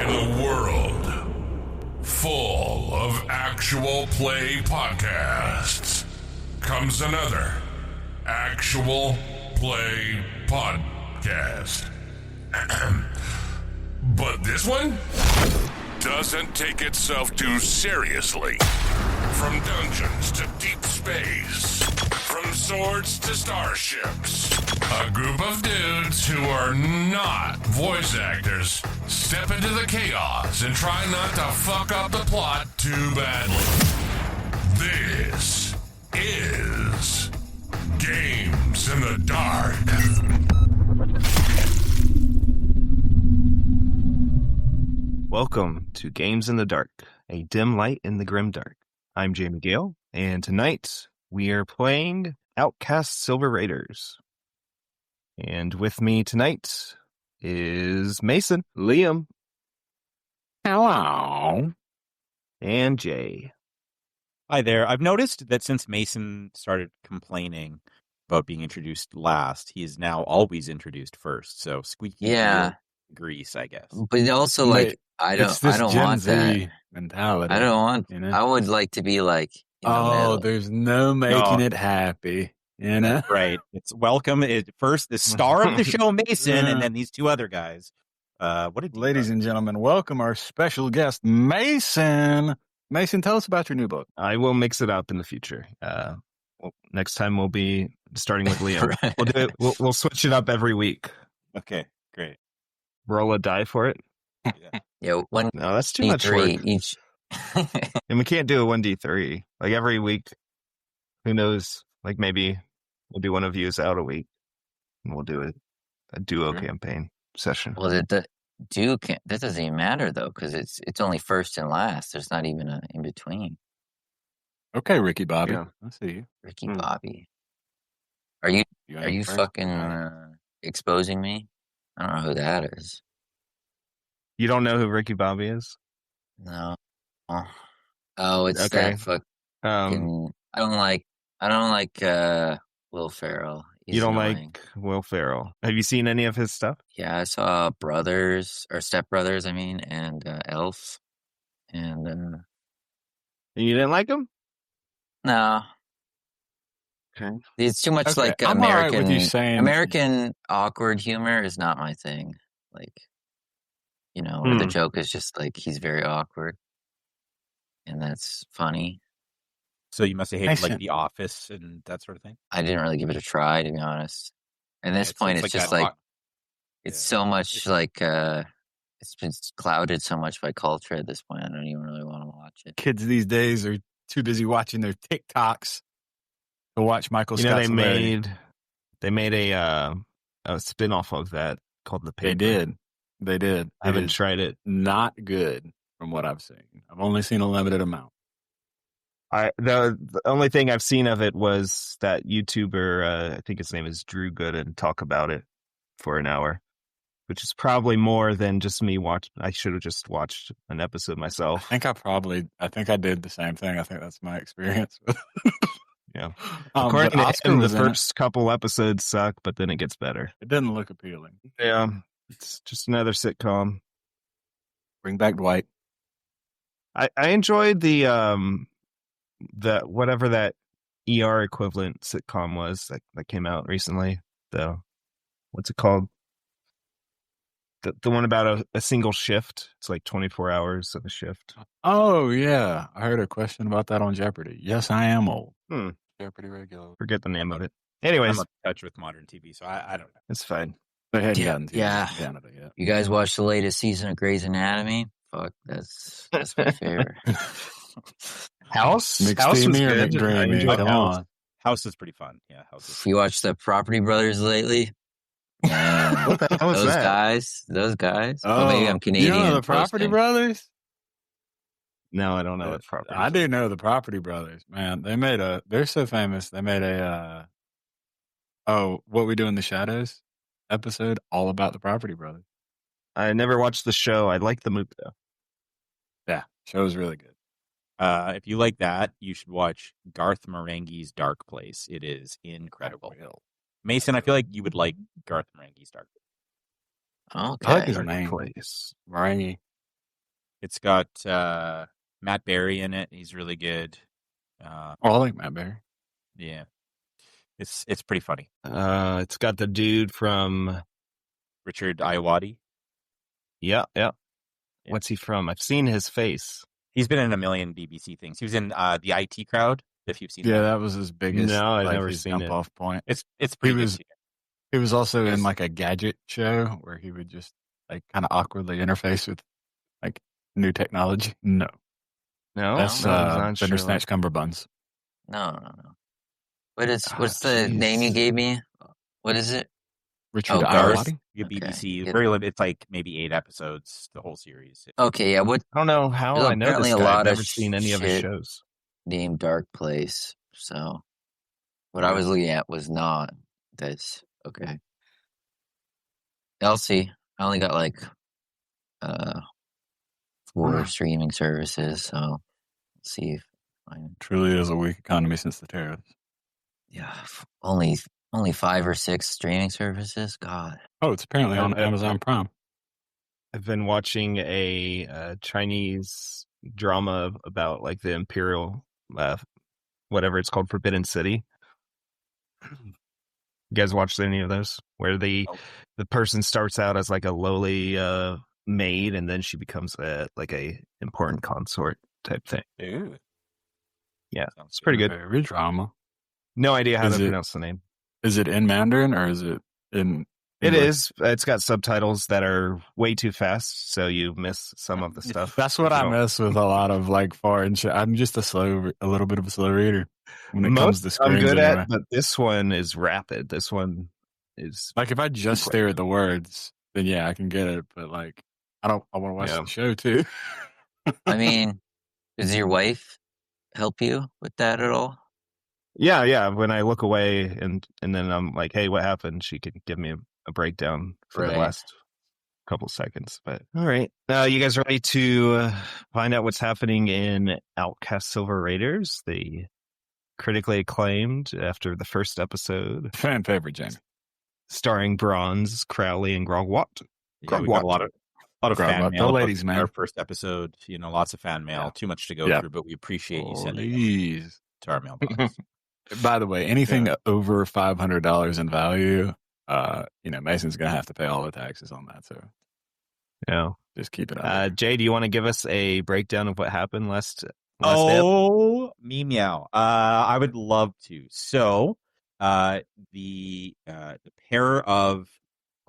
In a world full of actual play podcasts comes another actual play podcast. But this one doesn't take itself too seriously. From dungeons to deep space, from swords to starships, a group of dudes who are not voice actors step into the chaos and try not to fuck up the plot too badly. This is Games in the Dark. Welcome to Games in the Dark, a dim light in the grim dark. I'm Jamie Gale, and tonight we are playing Outcast Silver Raiders. And with me tonight is Mason, Liam, Hello, and Jay. Hi there. I've noticed that since Mason started complaining about being introduced last, he is now always introduced first. So squeaky wheel grease, I guess. But also, like, I don't want that mentality. I don't want. You know? I would like to be like. There's no making it happy. You know, right? It's welcome. First, the star of the show, Mason, and then these two other guys. Ladies and gentlemen, welcome our special guest, Mason. Mason, tell us about your new book. I will mix it up in the future. Next time we'll be starting with Liam. Right. We'll do it. We'll switch it up every week. Okay, great. Roll a die for it. Yeah, one. No, that's too much work. Each. And we can't do a 1d3 like every week. Who knows? Like maybe one of you is out a week, and we'll do a duo campaign session. Well, that doesn't even matter though, because it's only first and last. There's not even an in between. Okay, Ricky Bobby. Yeah. I see you. Ricky Bobby, are you ain't first? fucking exposing me? I don't know who that is. You don't know who Ricky Bobby is? No. Oh, it's Okay. that fucking. I don't like Will Ferrell. He's You don't annoying. like Will Ferrell. Have you seen any of his stuff? Yeah, I saw Step Brothers, and Elf. And And you didn't like him? no. Okay. It's too much Okay, like I'm all right American with you saying- American awkward humor is not my thing. Like, where the joke is just like he's very awkward. And that's funny. So you must have hated like Mason. The Office and that sort of thing. I didn't really give it a try, to be honest. At this point, it's just that like hot- it's Yeah. so much like it's been clouded so much by culture at this point. I don't even really want to watch it. Kids these days are too busy watching their TikToks to watch Michael You know, Scott. they made a spin-off of that called The Paper. They did. I haven't It is tried it. not good from what I've seen. I've only seen a limited amount. The only thing I've seen of it was that YouTuber, I think his name is Drew Gooden, talk about it for an hour, which is probably more than just me watch. I should have just watched an episode myself. I think I did the same thing. I think that's my experience. Yeah. But According to Oscar him, the was in it. first couple episodes suck, but then it gets better. It doesn't look appealing. Yeah. It's just another sitcom. Bring back Dwight. I enjoyed the whatever that ER equivalent sitcom was that came out recently. What's it called? The one about a single shift. It's like 24 hours of a shift. Oh, yeah. I heard a question about that on Jeopardy. Yes, I am old. Jeopardy regular. Forget the name of it. Anyways, I'm out of touch with modern TV, so I don't know. it's fine. They hadn't Yeah, gotten to yeah. Canada yet. You guys watched the latest season of Grey's Anatomy? Fuck, that's my favorite. House? McSteamy House was or good. McDreamy? I enjoyed Come House. on. House is pretty fun. Yeah, House is You watched the Property Brothers lately? Man, What the hell was those that? guys. Oh, maybe I'm Canadian. You know the and Property posting. Brothers? No, I don't know what property. I do know the Property Brothers, man. They're so famous. They made a What We Do in the Shadows episode all about the Property Brothers. I never watched the show. I like the movie though. Yeah, show's really good. If you like that, you should watch Garth Marenghi's Dark Place. It is incredible. Mason, I feel like you would like Garth Marenghi's Dark Place. Okay. I like his Dark name. Place. Marenghi. It's got Matt Berry in it. He's really good. I like Matt Berry. Yeah, it's pretty funny. It's got the dude from Richard Iowati. Yeah. What's he from? I've seen his face. He's been in a million BBC things. He was in the IT Crowd. If you've seen that was his biggest. No, I've like, never his seen jump it. off point. It's pretty good too. He was also Yes. in like a gadget show where he would just like kind of awkwardly interface with like new technology. No, that's Bandersnatch Cumberbuns. No. What's the jeez. name you gave me? What is it? Richard Garth, Iowati? the Okay. BBC. Very limited. It's like maybe 8 episodes, the whole series. Okay, yeah. What I don't know how There's I know apparently this a guy. I've lot of never seen any of his shit shows. named Dark Place? So what I was looking at was not this. Okay. Elsie, I only got like 4 streaming services, so let's see if I Truly is a weak economy since the tariffs. yeah, only 5 or 6 streaming services. God. Oh, it's apparently on Amazon Prime. I've been watching a Chinese drama about like the Imperial, whatever it's called, Forbidden City. You guys watched any of those? Where the person starts out as like a lowly maid, and then she becomes like a important consort type thing. Ew. Yeah, it's pretty good. Very drama. No idea how Is to it- pronounce the name. Is it in Mandarin or is it in It English? is. It's got subtitles that are way too fast, so you miss some of the stuff. That's what You I don't- miss with a lot of like foreign shit. I'm just a little bit of a slow reader when it comes to Most screens. I'm good anyway. at, but this one is rapid. This one is Like if I just stare at the words, then yeah, I can get it. But like, I want to watch the show too. I mean, does your wife help you with that at all? yeah. When I look away and then I'm like, hey, what happened? She could give me a breakdown for the Right. last couple seconds. But all right, you guys ready to find out what's happening in Outcast Silver Raiders? The critically acclaimed after the first episode, Fan favorite, Jamie. starring Bronze, Crowley, and Grogwat. Yeah, we got a lot of Grog fan Watt. mail. The ladies, man. Our first episode, lots of fan mail. Yeah. Too much to go Yeah. through, but we appreciate you sending it Please. to our mailbox. By the way, anything over $500 in value, Mason's gonna have to pay all the taxes on that. So Yeah. just keep it up. Jay, do you want to give us a breakdown of what happened last ep? Me meow. I would love to. So, the pair of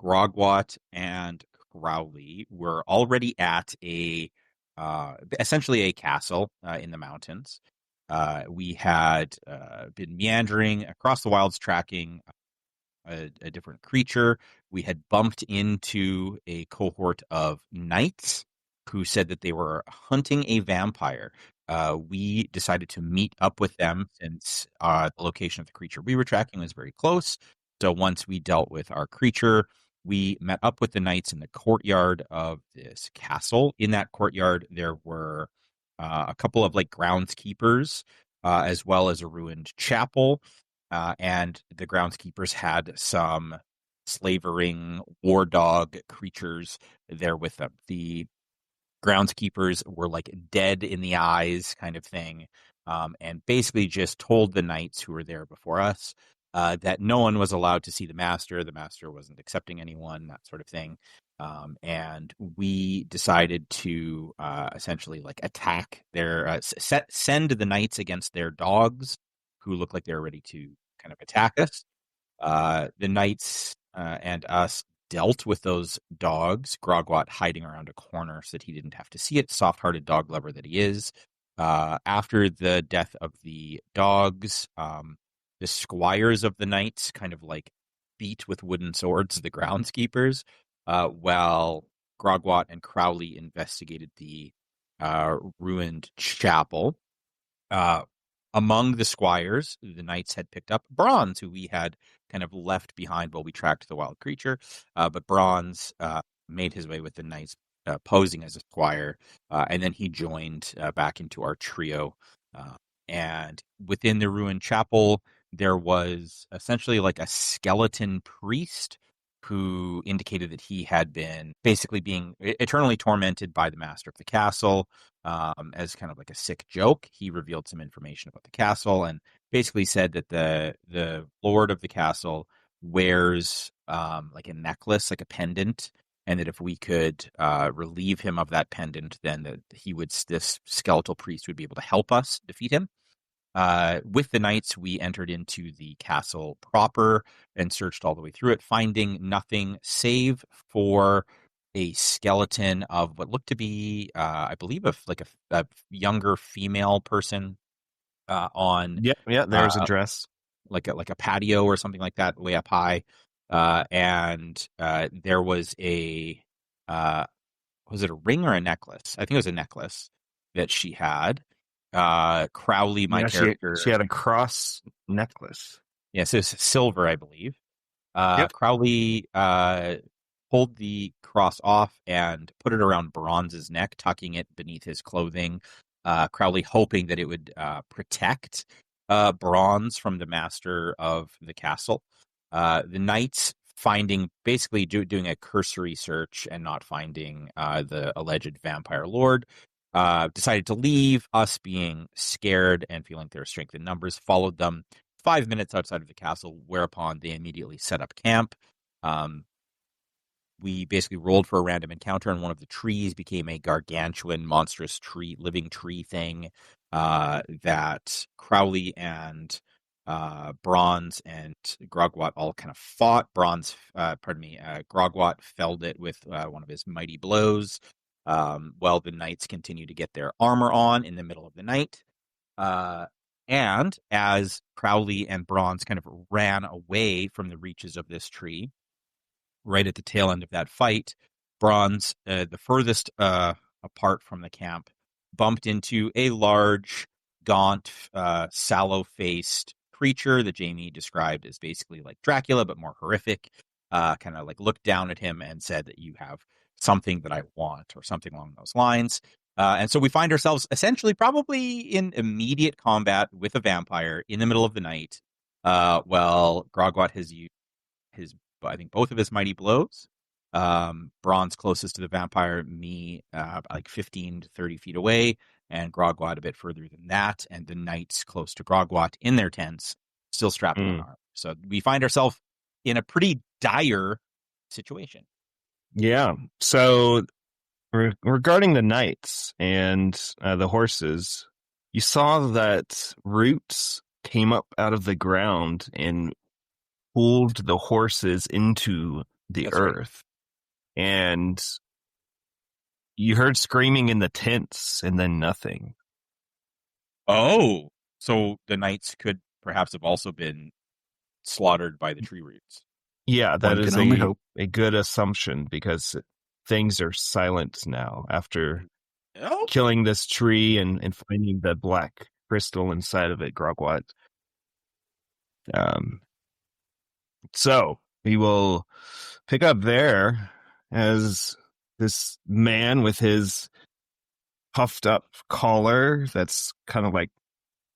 Grogwat and Crowley were already at essentially a castle in the mountains. We had been meandering across the wilds, tracking a different creature. We had bumped into a cohort of knights who said that they were hunting a vampire. We decided to meet up with them since the location of the creature we were tracking was very close. So once we dealt with our creature, we met up with the knights in the courtyard of this castle. In that courtyard, there were a couple of like groundskeepers, as well as a ruined chapel. And the groundskeepers had some slavering war dog creatures there with them. The groundskeepers were like dead in the eyes kind of thing, and basically just told the knights who were there before us that no one was allowed to see the master. The master wasn't accepting anyone, that sort of thing. And we decided to essentially like attack their send the knights against their dogs who looked like they were ready to kind of attack us. The knights and us dealt with those dogs, Grogwat hiding around a corner so that he didn't have to see it, soft-hearted dog lover that he is. After the death of the dogs, the squires of the knights kind of like beat with wooden swords the groundskeepers, while Grogwat and Crowley investigated the ruined chapel. Among the squires, the knights had picked up Bronze, who we had kind of left behind while we tracked the wild creature. But Bronze made his way with the knights, posing as a squire, and then he joined back into our trio. And within the ruined chapel, there was essentially like a skeleton priest who indicated that he had been basically being eternally tormented by the master of the castle. As kind of like a sick joke, he revealed some information about the castle and basically said that the lord of the castle wears like a necklace, like a pendant, and that if we could relieve him of that pendant, then this skeletal priest would be able to help us defeat him. With the knights, we entered into the castle proper and searched all the way through it, finding nothing save for a skeleton of what looked to be, I believe, a younger female person on Yeah. There's a dress. like a patio or something like that, way up high. And there was was it a ring or a necklace? I think it was a necklace that she had. Crowley, my character, she had a cross necklace. yes, it's silver, I believe. Yep. Crowley pulled the cross off and put it around Bronze's neck, tucking it beneath his clothing. Crowley hoping that it would protect Bronze from the master of the castle. The knights basically doing a cursory search and not finding the alleged vampire lord. Decided to leave. Us, being scared and feeling their strength in numbers, followed them 5 minutes outside of the castle, whereupon they immediately set up camp. We basically rolled for a random encounter, and one of the trees became a gargantuan, monstrous living tree thing that Crowley and Bronze and Grogwat all kind of fought. Grogwat felled it with one of his mighty blows. While the knights continue to get their armor on in the middle of the night. And as Crowley and Bronze kind of ran away from the reaches of this tree, right at the tail end of that fight, Bronze, the furthest apart from the camp, bumped into a large, gaunt, sallow-faced creature that Jamie described as basically like Dracula, but more horrific. Kind of like looked down at him and said that you have something that I want, or something along those lines. And so we find ourselves essentially probably in immediate combat with a vampire in the middle of the night. Well, Grogwat has used I think both of his mighty blows. Bronze closest to the vampire, me like 15 to 30 feet away, and Grogwat a bit further than that, and the knights close to Grogwat in their tents, still strapped in armor. So we find ourselves in a pretty dire situation. Yeah. So regarding the knights and the horses, you saw that roots came up out of the ground and pulled the horses into the earth. Right. And you heard screaming in the tents and then nothing. Oh, so the knights could perhaps have also been slaughtered by the tree roots. Yeah, that is a good assumption, because things are silent now after killing this tree and finding the black crystal inside of it, Grogwat. So we will pick up there as this man with his puffed up collar that's kind of like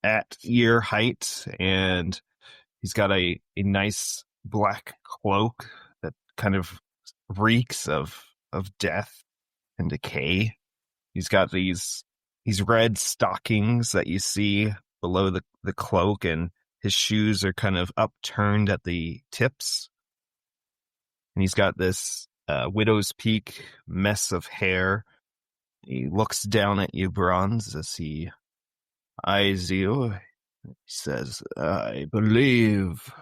at ear height, and he's got a nice black cloak that kind of reeks of death and decay. He's got these red stockings that you see below the cloak, and his shoes are kind of upturned at the tips. And he's got this widow's peak mess of hair. He looks down at you, Bronze, as he eyes you. He says, "I believe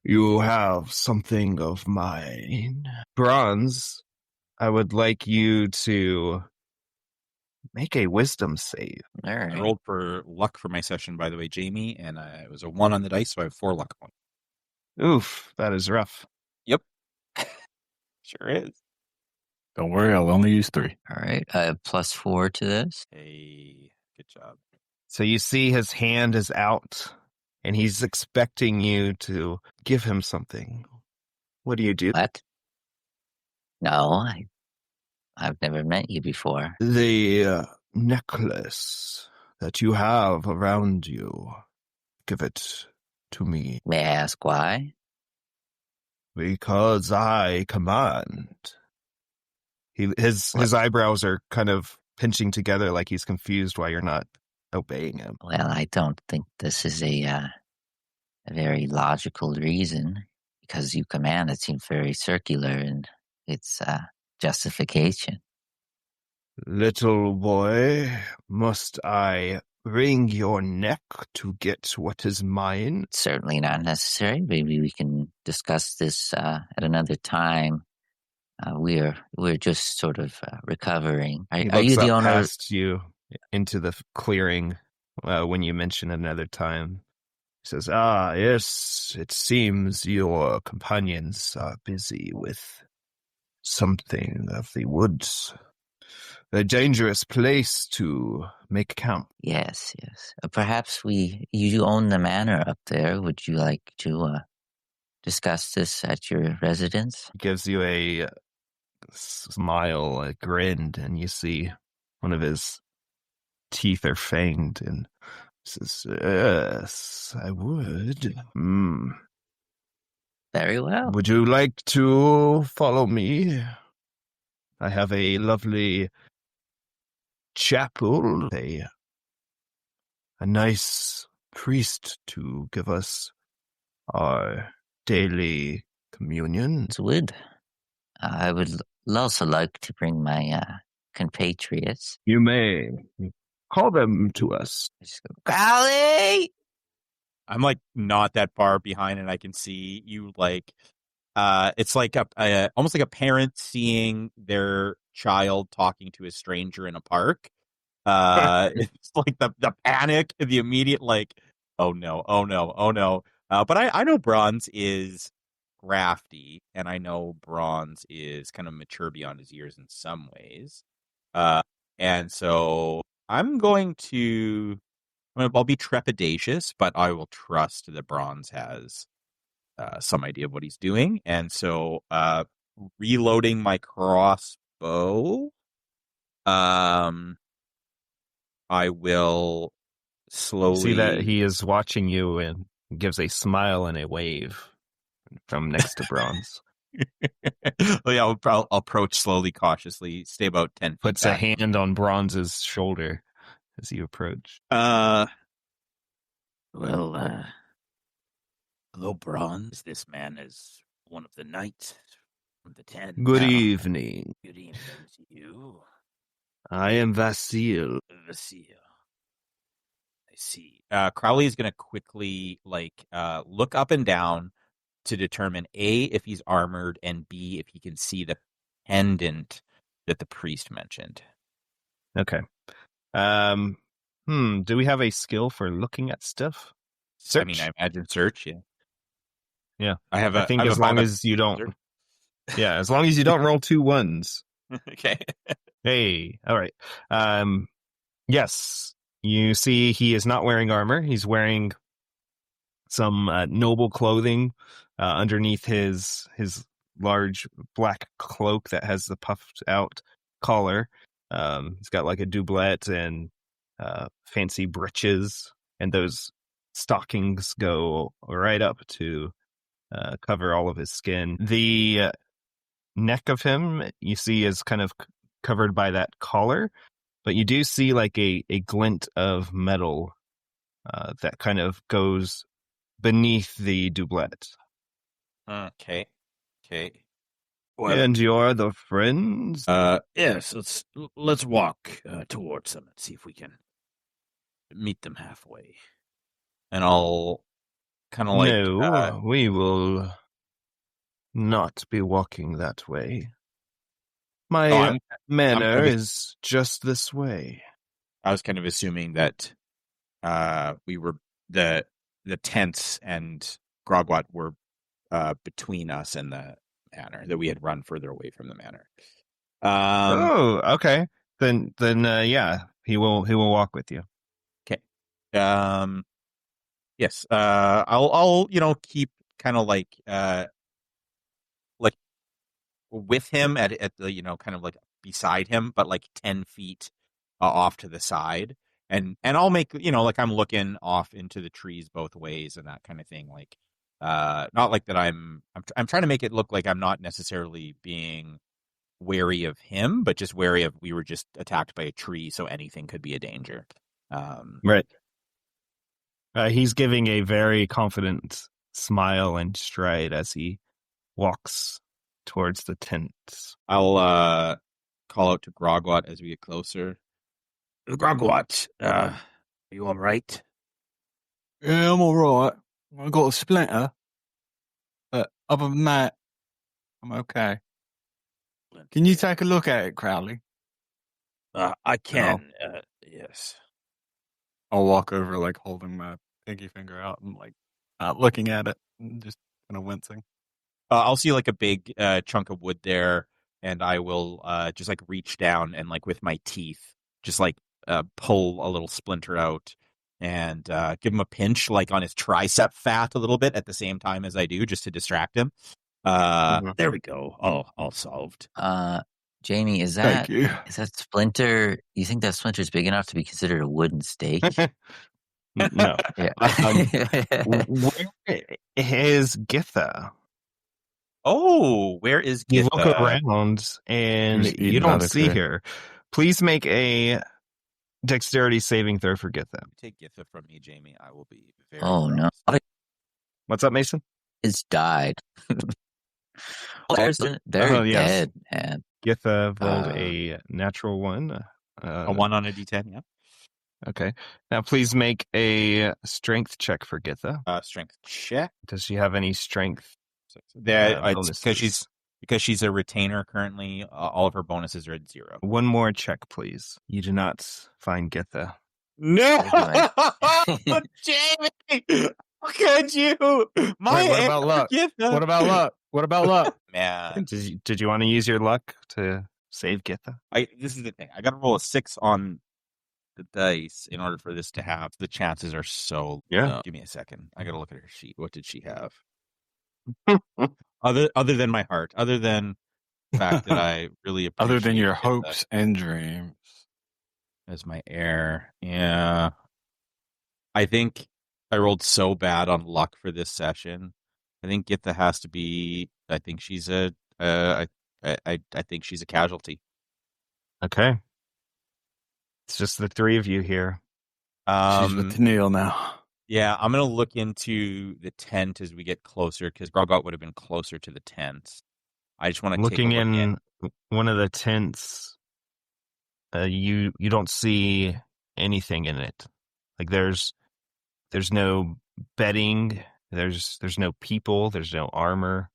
you have something of mine." Bronze, I would like you to make a wisdom save. All right. I rolled for luck for my session, by the way, Jamie, and it was a 1 on the dice, so I have 4 luck points. Oof, that is rough. Yep. Sure is. Don't worry, I'll only use 3. All right. I have +4 to this. Hey, good job. So you see his hand is out, and he's expecting you to give him something. What do you do? What? No, I've never met you before. The necklace that you have around you. Give it to me. May I ask why? Because I command. His eyebrows are kind of pinching together like he's confused why you're not obeying him. Well, I don't think this is a very logical reason, because you command. It seems very circular in its justification. Little boy, must I wring your neck to get what is mine? Certainly not necessary. Maybe we can discuss this at another time. We're just sort of recovering. He Are looks you the up owner? past you into the clearing when you mention another time. He says, yes, it seems your companions are busy with something of the woods. A dangerous place to make camp. Yes. Perhaps you own the manor up there. Would you like to discuss this at your residence? Gives you a smile, a grin, and you see one of his teeth are fanged, and says, yes, I would. Very well. Would you like to follow me? I have a lovely chapel, a nice priest to give us our daily communion. Would I would also like to bring my compatriots. You may call them to us. Just go, Golly! I'm like not that far behind, and I can see you like. It's like almost like a parent seeing their child talking to a stranger in a park. It's like the panic, the immediate like, oh no. But I know Bronze is crafty, and I know Bronze is kind of mature beyond his years in some ways. And so I'll be trepidatious, but I will trust that Bronze has some idea of what he's doing. And so reloading my crossbow, I will slowly See that he is watching you and gives a smile and a wave from next to Bronze. Oh, yeah, I'll approach slowly, cautiously, stay about 10 feet Puts back. a hand on Bronze's shoulder as you approach. Well, hello, Bronze. This man is one of the knights from the 10. Good evening. Good evening to you, I am Vasyl. Vasyl. I see. Crowley is going to quickly look up and down to determine A, if he's armored, and B, if he can see the pendant that the priest mentioned. Okay. Do we have a skill for looking at stuff? Search? I mean, I imagine search, yeah. Yeah. I think as long as you don't... Yeah, as long as you don't roll 2 1s. Okay. Hey, all right. Yes, you see he is not wearing armor. He's wearing some noble clothing underneath his large black cloak that has the puffed out collar. He's got like a doublet and fancy breeches, and those stockings go right up to cover all of his skin. The neck of him you see is kind of covered by that collar, but you do see like a glint of metal that kind of goes beneath the doublet. Okay. Well, And you're the friends? yes. Let's walk towards them and see if we can meet them halfway. And I'll kind of like... No, we will not be walking that way. My manor is just this way. I was kind of assuming that we were the tents and Grogwat were between us and the manor, that we had run further away from the manor. Okay. Then yeah, he will walk with you. Okay. Yes. I'll keep kind of like with him at the kind of like beside him, but like 10 feet off to the side, and I'll make like I'm looking off into the trees both ways and that kind of thing, like Not like that I'm trying to make it look like I'm not necessarily being wary of him, but just wary of we were just attacked by a tree, so anything could be a danger. Right. He's giving a very confident smile and stride as he walks towards the tents. I'll call out to Grogwat as we get closer. Grogwat, are you all right? Yeah, I'm all right. I got a splinter, but other than that, I'm okay. Can you take a look at it, Crowley? I can. Yes. I'll walk over, like holding my pinky finger out and like looking at it, and just kind of wincing. I'll see like a big chunk of wood there, and I will just like reach down and like with my teeth, just like pull a little splinter out and give him a pinch like on his tricep fat a little bit at the same time as I do, just to distract him. There we go. All solved. Jamie, is Thank that you. splinter? You think that splinter is big enough to be considered a wooden stake? No. Yeah. Where is Githa? Oh, where is You Githa? look around and He's eating you don't another see tray. her. Please make a dexterity saving throw for Githa. Take Githa from me, Jamie. I will be very Oh no, proud. What's up, Mason? it's died. They're Oh, yes. dead, man. Githa rolled a natural one. A 1 on a D10, yeah. Okay. Now please make a strength check for Githa. Strength check. Does she have any strength? It's bonuses? because she's a retainer currently. All of her bonuses are at 0. One more check, please. You do not find Githa. No, Anyway. Jamie, how could you? My Wait, what about luck? Githa. What about luck? What about luck? Man, Did you want to use your luck to save Githa? this is the thing. I got to roll a 6 on the dice in order for this to have. The chances are so low. Give me a second. I got to look at her sheet. What did she have? Other than my heart, other than the fact that I really appreciate Other than your Githa hopes and dreams. as my heir. Yeah. I think I rolled so bad on luck for this session. I think Githa has to be. I think she's a. I think she's a casualty. Okay. It's just the three of you here. She's with Tennille now. Yeah, I'm gonna look into the tent as we get closer because Groggot would have been closer to the tent. I just want to Looking take a look in one of the tents, you don't see anything in it. Like there's no bedding. There's no people. There's no armor.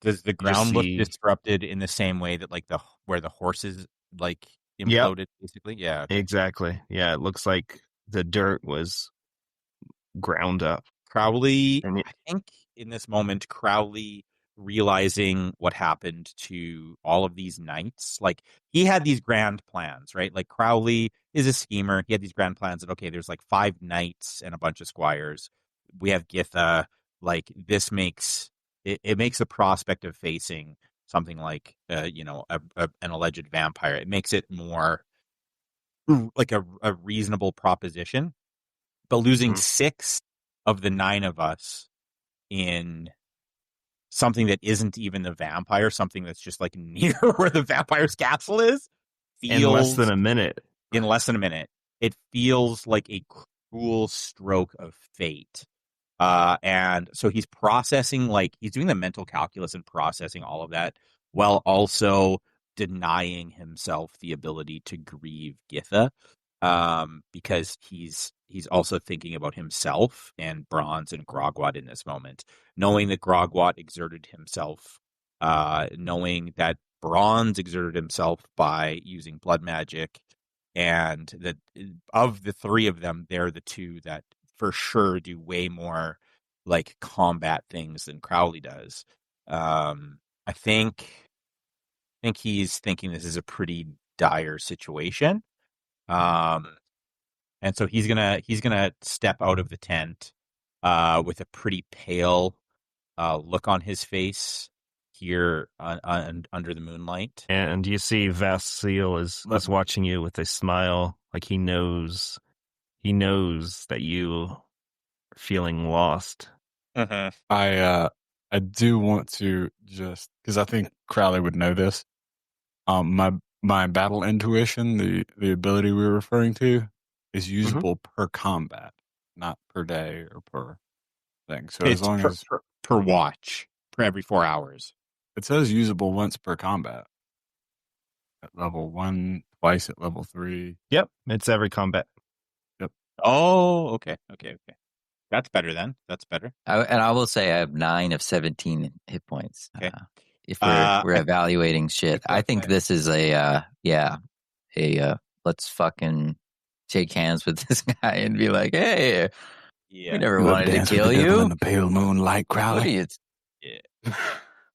Does the ground look see- disrupted in the same way that like where the horses like imploded basically? Yeah. Exactly. Yeah, it looks like the dirt was ground up. Crowley, And I think in this moment, Crowley realizing what happened to all of these knights, like he had these grand plans, right? Like Crowley is a schemer. He had these grand plans that, okay, there's like 5 knights and a bunch of squires. We have Githa. Like this makes it makes the prospect of facing something like, an alleged vampire. It makes it more like a reasonable proposition. But losing 6 of the 9 of us in something that isn't even the vampire, something that's just like near where the vampire's castle is, feels In less than a minute. It feels like a cruel stroke of fate. And so he's processing, like he's doing the mental calculus and processing all of that while also denying himself the ability to grieve Githa. Because he's also thinking about himself and Bronze and Grogwat in this moment, knowing that Grogwat exerted himself, knowing that Bronze exerted himself by using blood magic, and that of the 3 of them, they're the 2 that for sure do way more like combat things than Crowley does. I think he's thinking this is a pretty dire situation. And so he's gonna step out of the tent with a pretty pale look on his face here under the moonlight. And you see Vasyl is watching you with a smile, like he knows that you are feeling lost. I do want to just because I think Crowley would know this. My battle intuition, the ability we were referring to, is usable per combat, not per day or per thing. So as It's long as per watch, per every 4 hours. it says usable once per combat at level 1, twice at level 3. Yep, it's every combat. Oh, okay. That's better then. That's better. And I will say I have 9 of 17 hit points. Okay. If we're I- evaluating shit, I think this is a let's fucking shake hands with this guy and be like, hey, we never You love wanted to dance with kill the devil in you. the pale moonlight, What are Crowley. you?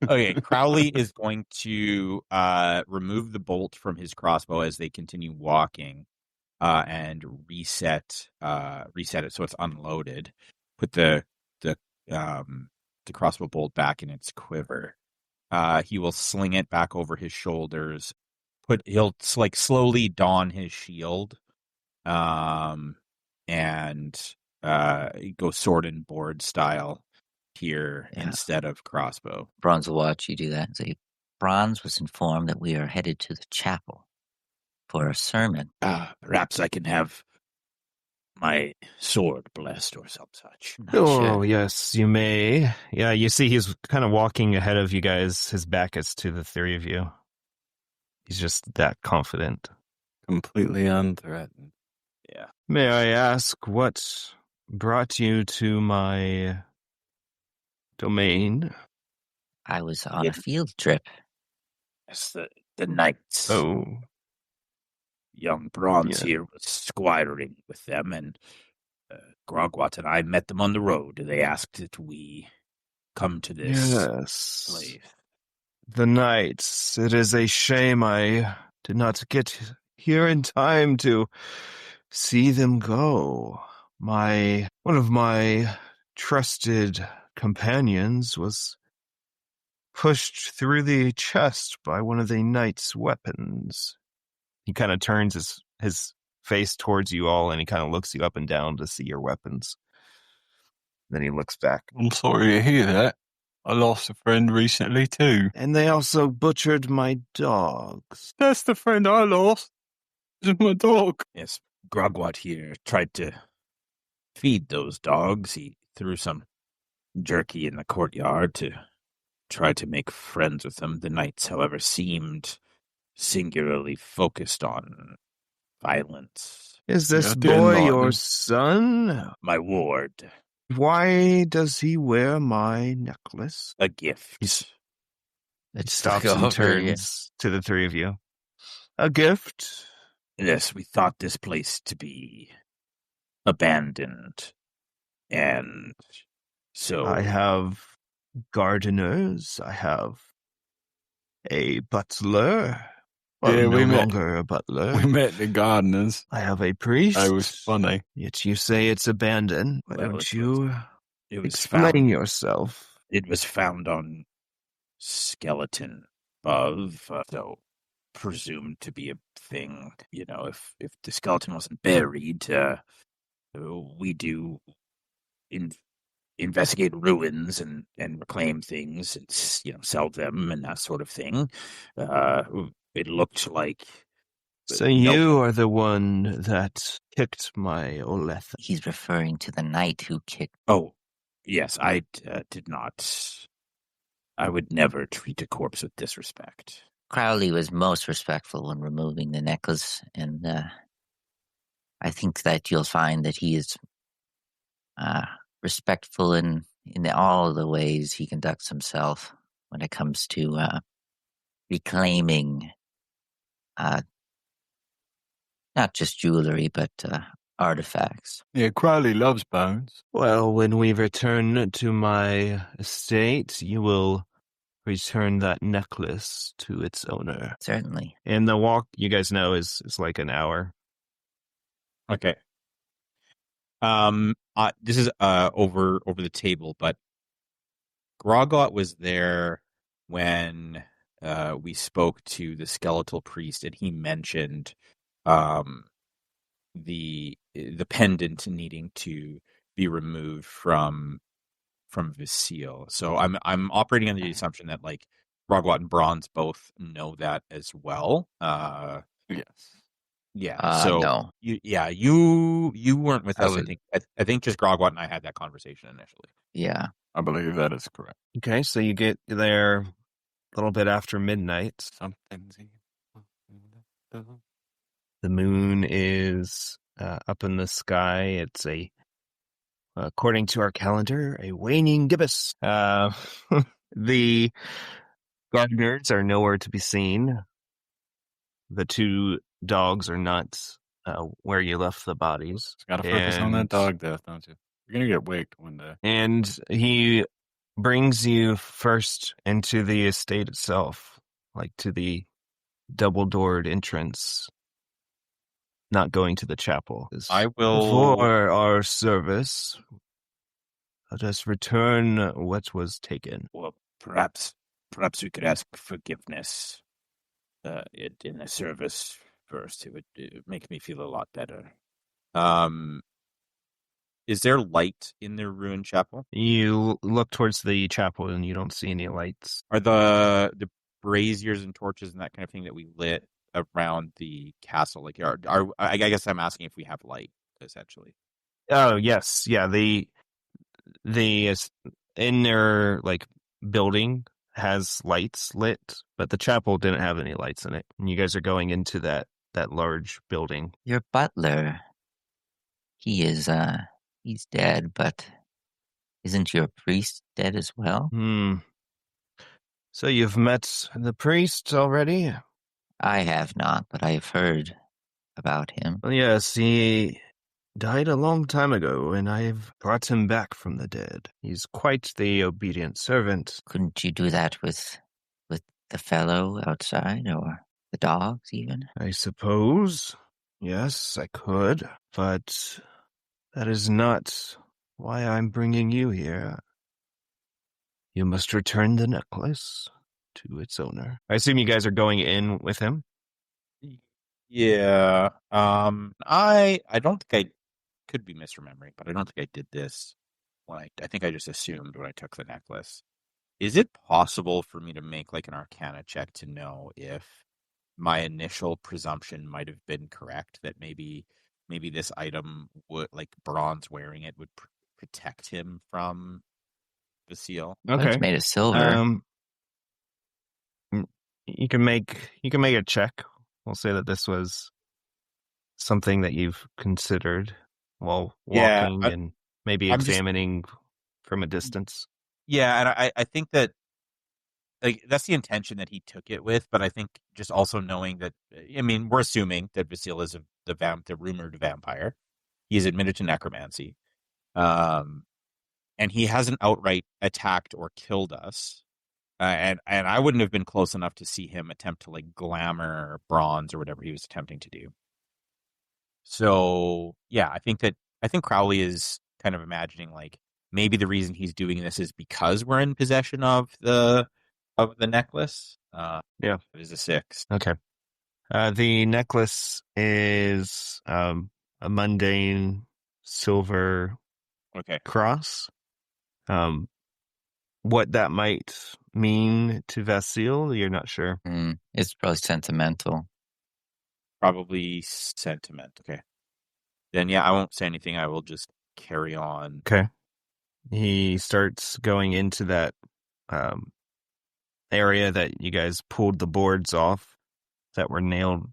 Okay, Crowley is going to remove the bolt from his crossbow as they continue walking, and reset it so it's unloaded. Put the crossbow bolt back in its quiver. He will sling it back over his shoulders. He'll like slowly don his shield, and go sword and board style here instead of crossbow. Bronze will watch you do that and say, Bronze was informed that we are headed to the chapel for a sermon. Perhaps I can have my sword blessed or some such. Not Oh, sure. yes, you may. Yeah, you see he's kind of walking ahead of you guys. His back is to the three of you. He's just that confident. Completely unthreatened. Yeah. May I ask what brought you to my domain? I was on a field trip. Yes, the knights. Oh, Young Bronze Yeah. here was squiring with them, and Grogwat and I met them on the road. They asked that we come to this yes. place. The knights. It is a shame I did not get here in time to see them go. One of my trusted companions was pushed through the chest by one of the knights' weapons. He kind of turns his face towards you all, and he kind of looks you up and down to see your weapons. Then he looks back. I'm sorry to hear that. I lost a friend recently too. And they also butchered my dogs. That's the friend I lost. It's my dog. Yes, Grogwat here tried to feed those dogs. He threw some jerky in the courtyard to try to make friends with them. The knights, however, seemed singularly focused on violence. Is this Yeah, I didn't boy like your them. son? My ward, Why does he wear my necklace? a gift. He Let's stops go and over here. turns to the three of you. A gift? Yes, we thought this place to be abandoned. And so I have gardeners. I have a butler. Well, Yeah, no we met- longer a butler. We met the gardeners. I have a priest. It was funny. Yet you say it's abandoned. Why Well, don't it you it was explain found. yourself? It was found on skeleton above, so presumed to be a thing. You know, if the skeleton wasn't buried, we do investigate ruins and reclaim things and sell them and that sort of thing. It looked like. So you are the one that kicked my Oletha. He's referring to the knight who kicked. Oh, yes, I did not. I would never treat a corpse with disrespect. Crowley was most respectful when removing the necklace, and I think that you'll find that he is respectful in all of the ways he conducts himself when it comes to reclaiming not just jewelry, but artifacts. Yeah, Crowley loves bones. Well, when we return to my estate, you will return that necklace to its owner. Certainly. And the walk, you guys know, is like an hour. Okay. This is over the table, but Groggot was there when we spoke to the skeletal priest, and he mentioned the pendant needing to be removed from Vasyl. So I'm operating under the assumption that like Grogwat and Bronze both know that as well. Yes. Yeah. So No. you weren't with I us. I was- think I think just Grogwat and I had that conversation initially. Yeah. I believe that is correct. Okay, so you get there a little bit after midnight. Something's The moon is up in the sky. It's according to our calendar, a waning gibbous. The gardeners are nowhere to be seen. The two dogs are not where you left the bodies. Got to focus on that And- dog death, don't you? You're gonna get waked one day. And he brings you first into the estate itself, like to the double-doored entrance, not going to the chapel. I will. For our service, let us return what was taken. Well, perhaps we could ask forgiveness in the service first. It would make me feel a lot better. Is there light in the ruined chapel? You look towards the chapel and you don't see any lights. Are the braziers and torches and that kind of thing that we lit around the castle, like are I guess I'm asking if we have light, essentially. Oh, yes. Yeah, the inner like building has lights lit, but the chapel didn't have any lights in it. And you guys are going into that large building. Your butler, he's dead, but isn't your priest dead as well? So you've met the priest already? I have not, but I have heard about him. Well, yes, he died a long time ago, and I've brought him back from the dead. He's quite the obedient servant. Couldn't you do that with the fellow outside, or the dogs even? I suppose. Yes, I could, but that is not why I'm bringing you here. You must return the necklace to its owner. I assume you guys are going in with him? Yeah. I don't think I could be misremembering, but I don't think I did this when I think I just assumed when I took the necklace. Is it possible for me to make like an Arcana check to know if my initial presumption might have been correct, that maybe this item would, like Bronze wearing it, would protect him from Vasyl? It's made of silver. You can make a check. We'll say that this was something that you've considered while walking and maybe examining from a distance. Yeah, and I think that like that's the intention that he took it with, but I think just also knowing that, I mean, we're assuming that Vasyl is the rumored vampire. He is admitted to necromancy, and he hasn't outright attacked or killed us. And I wouldn't have been close enough to see him attempt to like glamour Bronze or whatever he was attempting to do. So yeah, I think Crowley is kind of imagining like maybe the reason he's doing this is because we're in possession of the necklace. Yeah, it is a 6. Okay. The necklace is a mundane silver cross. What that might mean to Vasyl, you're not sure. It's probably sentimental. Probably sentiment. Okay. Then yeah, I won't say anything. I will just carry on. Okay. He starts going into that area that you guys pulled the boards off that were nailed.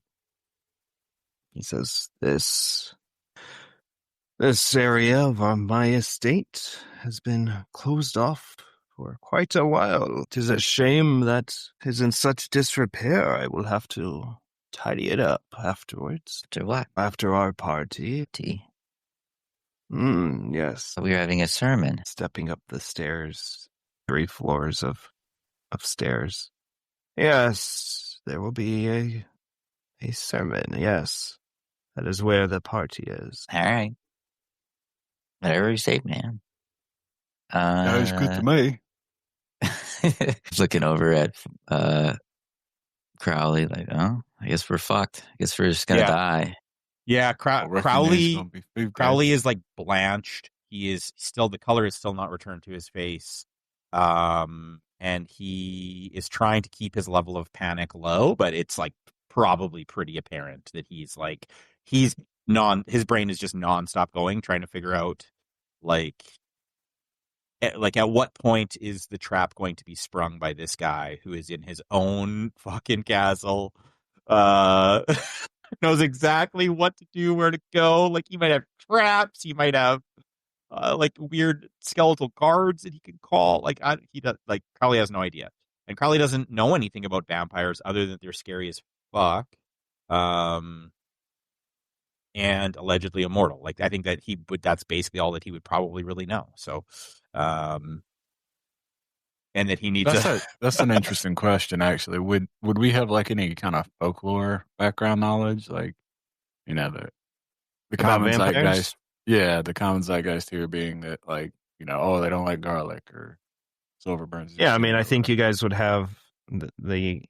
He says, This area of my estate has been closed off for quite a while. 'Tis a shame that 'tis in such disrepair. I will have to tidy it up afterwards. After what? After our party. Yes. So we were having a sermon. Stepping up the stairs, 3 floors of stairs. Yes, there will be a sermon. Yes, that is where the party is. All right. Whatever you say, man. Sounds good to me. Looking over at Crowley, like, oh, I guess we're fucked. I guess we're just gonna die. Yeah, Crowley is like blanched. he is still, the color is still not returned to his face. And he is trying to keep his level of panic low, but it's like probably pretty apparent that his brain is just nonstop going, trying to figure out like at what point is the trap going to be sprung by this guy who is in his own fucking castle, knows exactly what to do, where to go. Like, he might have traps, he might have like weird skeletal guards that he can call. Like, he does. Like, Crowley has no idea, and Crowley doesn't know anything about vampires other than they're scary as fuck, and allegedly immortal. Like, I think that that's basically all that he would probably really know. So, and that he needs. That's an interesting question, actually. Would we have like any kind of folklore background knowledge, like, you know, the common zeitgeist? Yeah, the common zeitgeist here being that, like, you know, oh, they don't like garlic or silver burns. Yeah, I mean, I think you guys would have the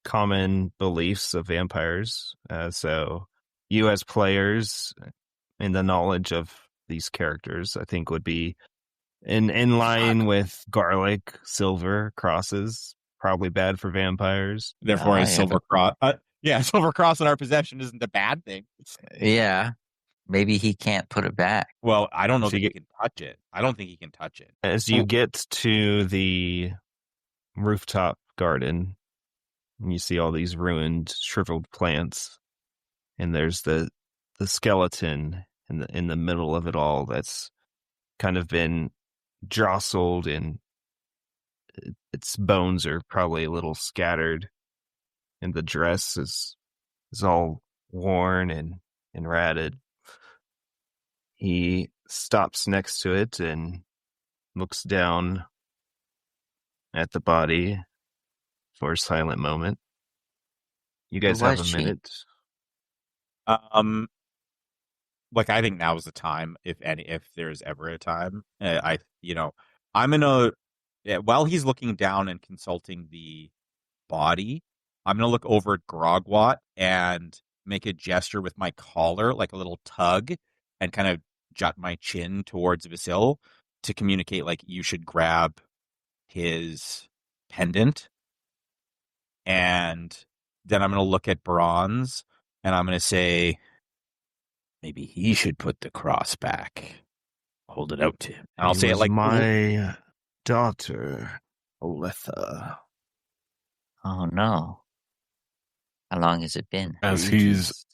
common beliefs of vampires. So you as players and the knowledge of these characters, I think, would be in line with garlic, silver, crosses. Probably bad for vampires. Therefore, a silver cross. Silver cross in our possession isn't a bad thing. Yeah. Maybe he can't put it back. Well, I don't know that he can touch it. I don't think he can touch it. As you get to the rooftop garden, and you see all these ruined, shriveled plants, and there's the skeleton in the middle of it all that's kind of been jostled, and its bones are probably a little scattered, and the dress is all worn and ratted. He stops next to it and looks down at the body for a silent moment. You guys have a minute. Like, I think now is the time, if there's ever a time. I'm gonna, while he's looking down and consulting the body, I'm gonna look over at Grogwat and make a gesture with my collar, like a little tug, and kind of jut my chin towards Vasyl to communicate, like, you should grab his pendant. And then I'm going to look at Bronze, and I'm going to say, maybe he should put the cross back. Hold it out to him. And I'll say it like, my daughter, Oletha. Oh, no. How long has it been? As he's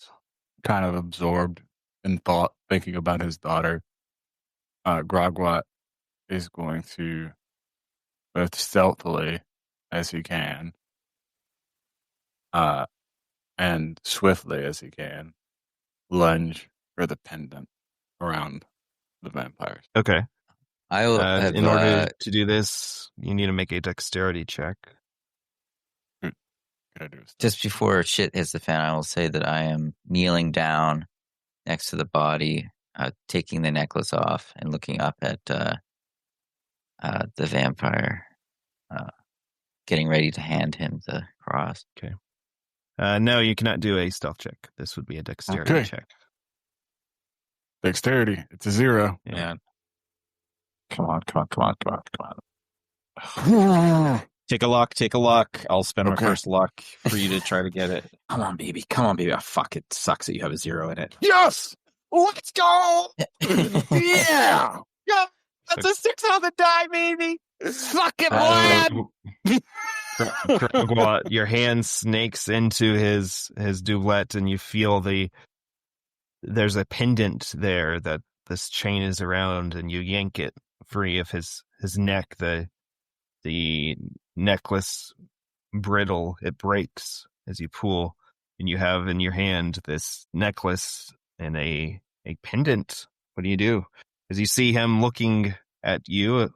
kind of absorbed in thought, thinking about his daughter, Grogwat is going to, both stealthily as he can, and swiftly as he can, lunge for the pendant around the vampires. Okay. In order to do this, you need to make a dexterity check. Just before shit hits the fan, I will say that I am kneeling down next to the body, taking the necklace off and looking up at the vampire, getting ready to hand him the cross. Okay. No, you cannot do a stealth check. This would be a dexterity check. Dexterity. It's a 0. Yeah. man, Come on. take a luck. I'll spend my first luck for you to try to get it. Come on, baby. Oh, fuck, it sucks that you have a 0 in it. Yes! Let's go! Yeah! That's a 6 on the die, baby. Fucking lad! Your hand snakes into his doublet, and you feel there's a pendant there that this chain is around, and you yank it free of his neck. The necklace brittle, it breaks as you pull, and you have in your hand this necklace and a pendant. What do you do? As you see him looking at you, a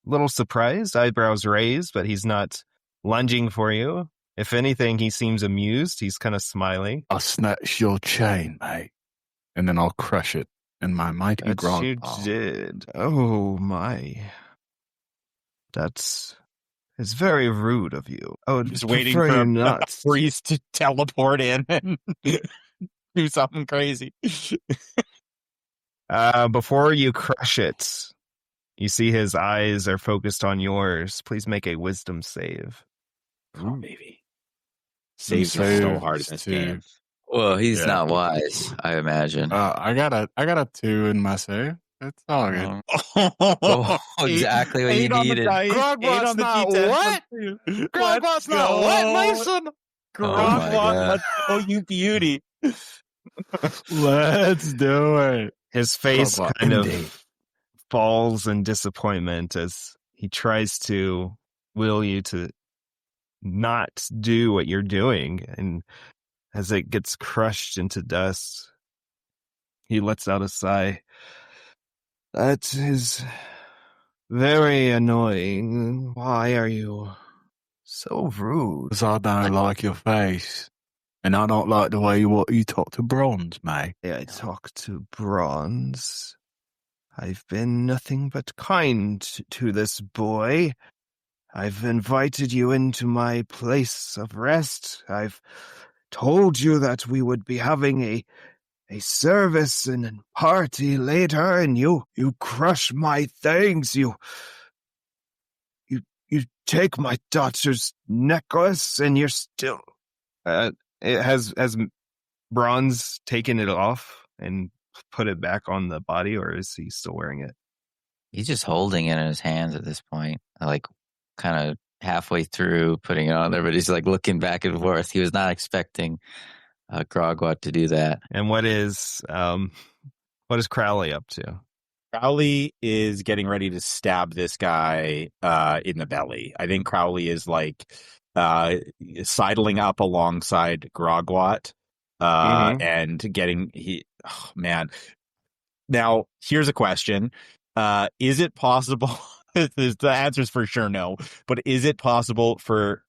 little surprised, eyebrows raised, but he's not lunging for you. If anything, he seems amused. He's kind of smiling. I'll snatch your chain, mate, and then I'll crush it in my mighty grog you palm. did. Oh my. It's very rude of you. I would Just waiting prefer for you not. a priest to teleport in and do something crazy. Before you crush it, you see his eyes are focused on yours. Please make a wisdom save. Come on, baby. Some Saves are so saves hard in this to- game. Well, he's Yeah. not wise, I imagine. I got a 2 in my save. It's all good. Oh, exactly what you needed. Grogwat's not what? Grogwat's not what, Mason? Oh my God. Let's go, you beauty. Let's do it. His face Grogwat, kind indeed. of falls in disappointment as he tries to will you to not do what you're doing. And as it gets crushed into dust, he lets out a sigh. That is very annoying. Why are you so rude? Because I don't like your face. And I don't like the way you talk to Bronze, mate. I talk to Bronze. I've been nothing but kind to this boy. I've invited you into my place of rest. I've told you that we would be having a service and a party later, and you crush my things. You take my daughter's necklace, and you're still. It has Bronze taken it off and put it back on the body, or is he still wearing it? He's just holding it in his hands at this point, like kind of halfway through putting it on there, but he's like looking back and forth. He was not expecting Grogwat to do that. And what is Crowley up to? Crowley is getting ready to stab this guy in the belly. I think Crowley is like sidling up alongside Grogwat and getting man. Now, here's a question. Is it possible? The answer is for sure no. But is it possible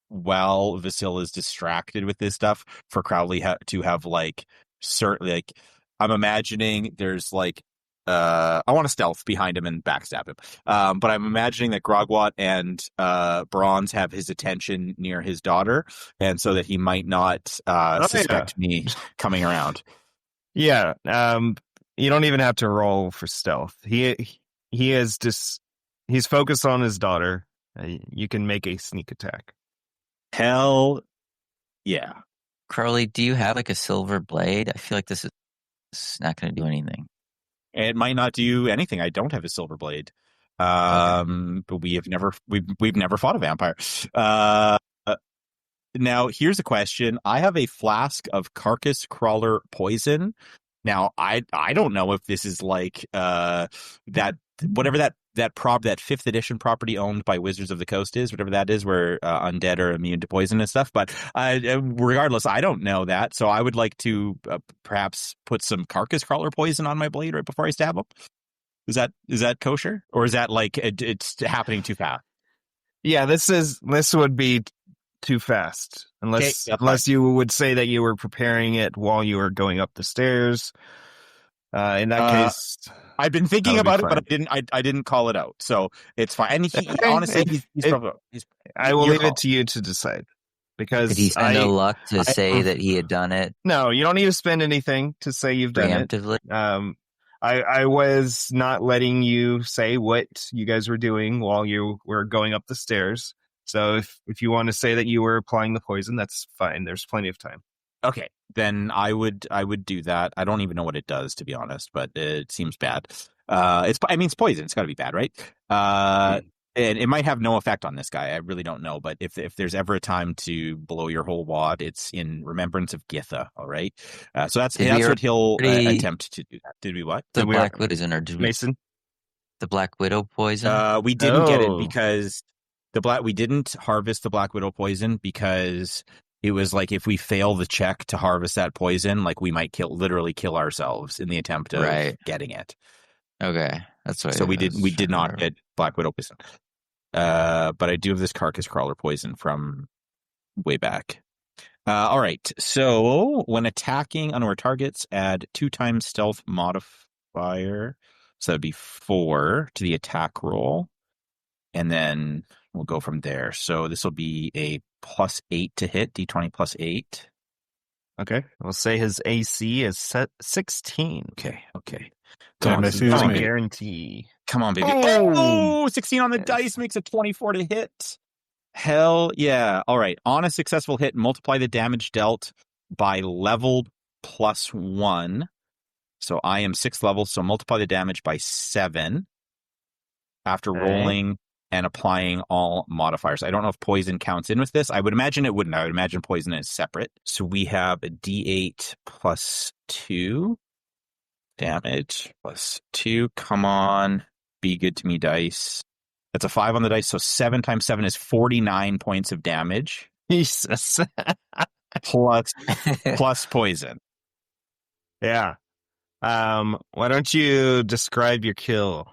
while Vasyl is distracted with this stuff, for Crowley to have like certain like I'm imagining there's like I want to stealth behind him and backstab him. But I'm imagining that Grogwat and Bronze have his attention near his daughter, and so that he might not suspect me coming around. Yeah. You don't even have to roll for stealth. He is just he's focused on his daughter. You can make a sneak attack. Hell yeah. Crowley, do you have like a silver blade? I feel like this is not going to do anything. It might not do anything. I don't have a silver blade. But we've never fought a vampire. Now here's a question. I have a flask of carcass crawler poison. Now I don't know if this is like that whatever that 5th edition property owned by Wizards of the Coast is, whatever that is, where undead are immune to poison and stuff. But regardless, I don't know that. So I would like to perhaps put some carcass crawler poison on my blade right before I stab him. Is that kosher? Or is that like it's happening too fast? Yeah, this would be too fast. Unless you would say that you were preparing it while you were going up the stairs. In that case, I've been thinking about it, but I didn't call it out, so it's fine. And honestly, I will leave it to you to decide. Because did he spend a luck to say that he had done it? No, you don't need to spend anything to say you've done preemptively? it. I was not letting you say what you guys were doing while you were going up the stairs. So if you want to say that you were applying the poison, that's fine. There's plenty of time. Okay, then I would do that. I don't even know what it does, to be honest, but it seems bad. It's poison. It's got to be bad, right? And it might have no effect on this guy. I really don't know. But if there's ever a time to blow your whole wad, it's in remembrance of Githa. All right. So that's what he'll attempt to do. That. Did we what? The Black Widow, or did we, Mason? The Black Widow poison. We didn't get it because we didn't harvest the Black Widow poison because it was like if we fail the check to harvest that poison, like we might literally kill ourselves in the attempt of getting it. Okay, that's what. So we did not get Black Widow poison, but I do have this carcass crawler poison from way back. All right, so when attacking unaware targets, add 2 times stealth modifier, so that'd be 4 to the attack roll, and then we'll go from there. So this will be a +8 to hit, d20 +8. Okay. We'll say his AC is set 16. Okay. Same on, AC That's as a me. guarantee. Come on, baby. Oh, 16 on the Yes. dice makes a 24 to hit. Hell yeah. All right. On a successful hit, multiply the damage dealt by level +1. So I am 6th level, so multiply the damage by 7 after Okay. rolling and applying all modifiers. I don't know if poison counts in with this. I would imagine it wouldn't. I would imagine poison is separate. So we have a D8 +2 damage +2. Come on. Be good to me, dice. That's a 5 on the dice, so 7 times 7 is 49 points of damage Jesus. plus poison. Yeah. Why don't you describe your kill?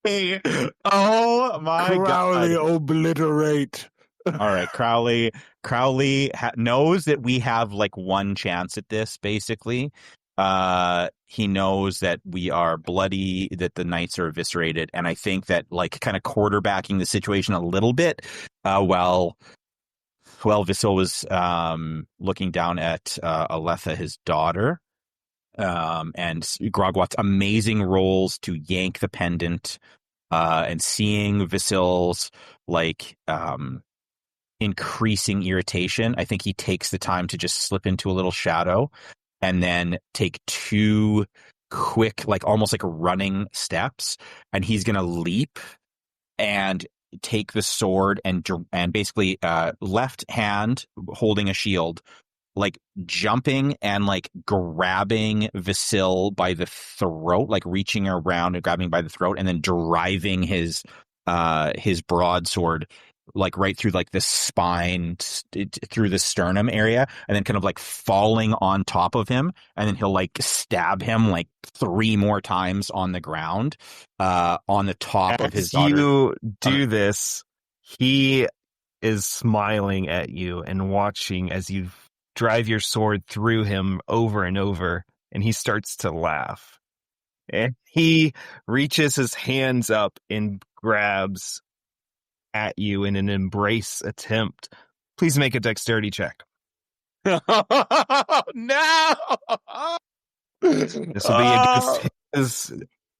Hey. Oh my Crowley god. obliterate. All right, Crowley knows that we have like one chance at this, basically. He knows that we are bloody, that the knights are eviscerated, and I think that like kind of quarterbacking the situation a little bit, while Vasyl was looking down at Aletha, his daughter, and Grogwat's amazing rolls to yank the pendant, and seeing Vasyl's like increasing irritation, I think he takes the time to just slip into a little shadow and then take 2 quick, like almost like running steps, and he's gonna leap and take the sword and basically left hand holding a shield, like jumping and like grabbing Vasyl by the throat, like reaching around and grabbing by the throat, and then driving his broadsword like right through like the spine, through the sternum area, and then kind of like falling on top of him, and then he'll like stab him like 3 more times on the ground, on the top of his As daughter. you do this, he is smiling at you and watching as you drive your sword through him over and over, and he starts to laugh. And he reaches his hands up and grabs at you in an embrace attempt. Please make a dexterity check. No! This will be against his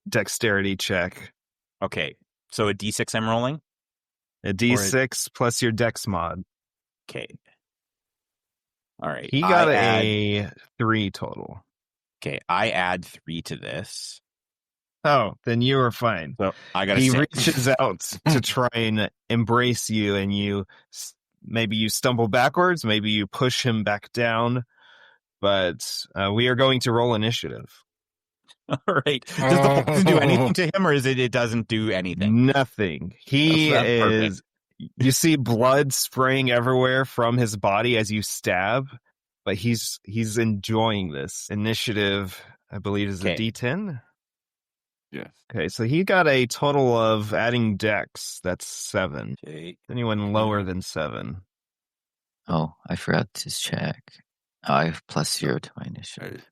dexterity check. Okay, so a D6 I'm rolling? A D6 plus your dex mod. Okay. All right. He got a 3 total. Okay, I add 3 to this. Oh, then you were fine. So I got a He 6. reaches out to try and embrace you, and maybe you stumble backwards, maybe you push him back down, but we are going to roll initiative. All right. Does the poison do anything to him, or is it doesn't do anything? Nothing. He That's is. You see blood spraying everywhere from his body as you stab, but he's enjoying this. Initiative, I believe, is a Okay. D10. Yes. Okay, so he got a total of adding dex. That's 7. Okay. Anyone lower than 7? Oh, I forgot to check. Oh, I have +0 to my initiative.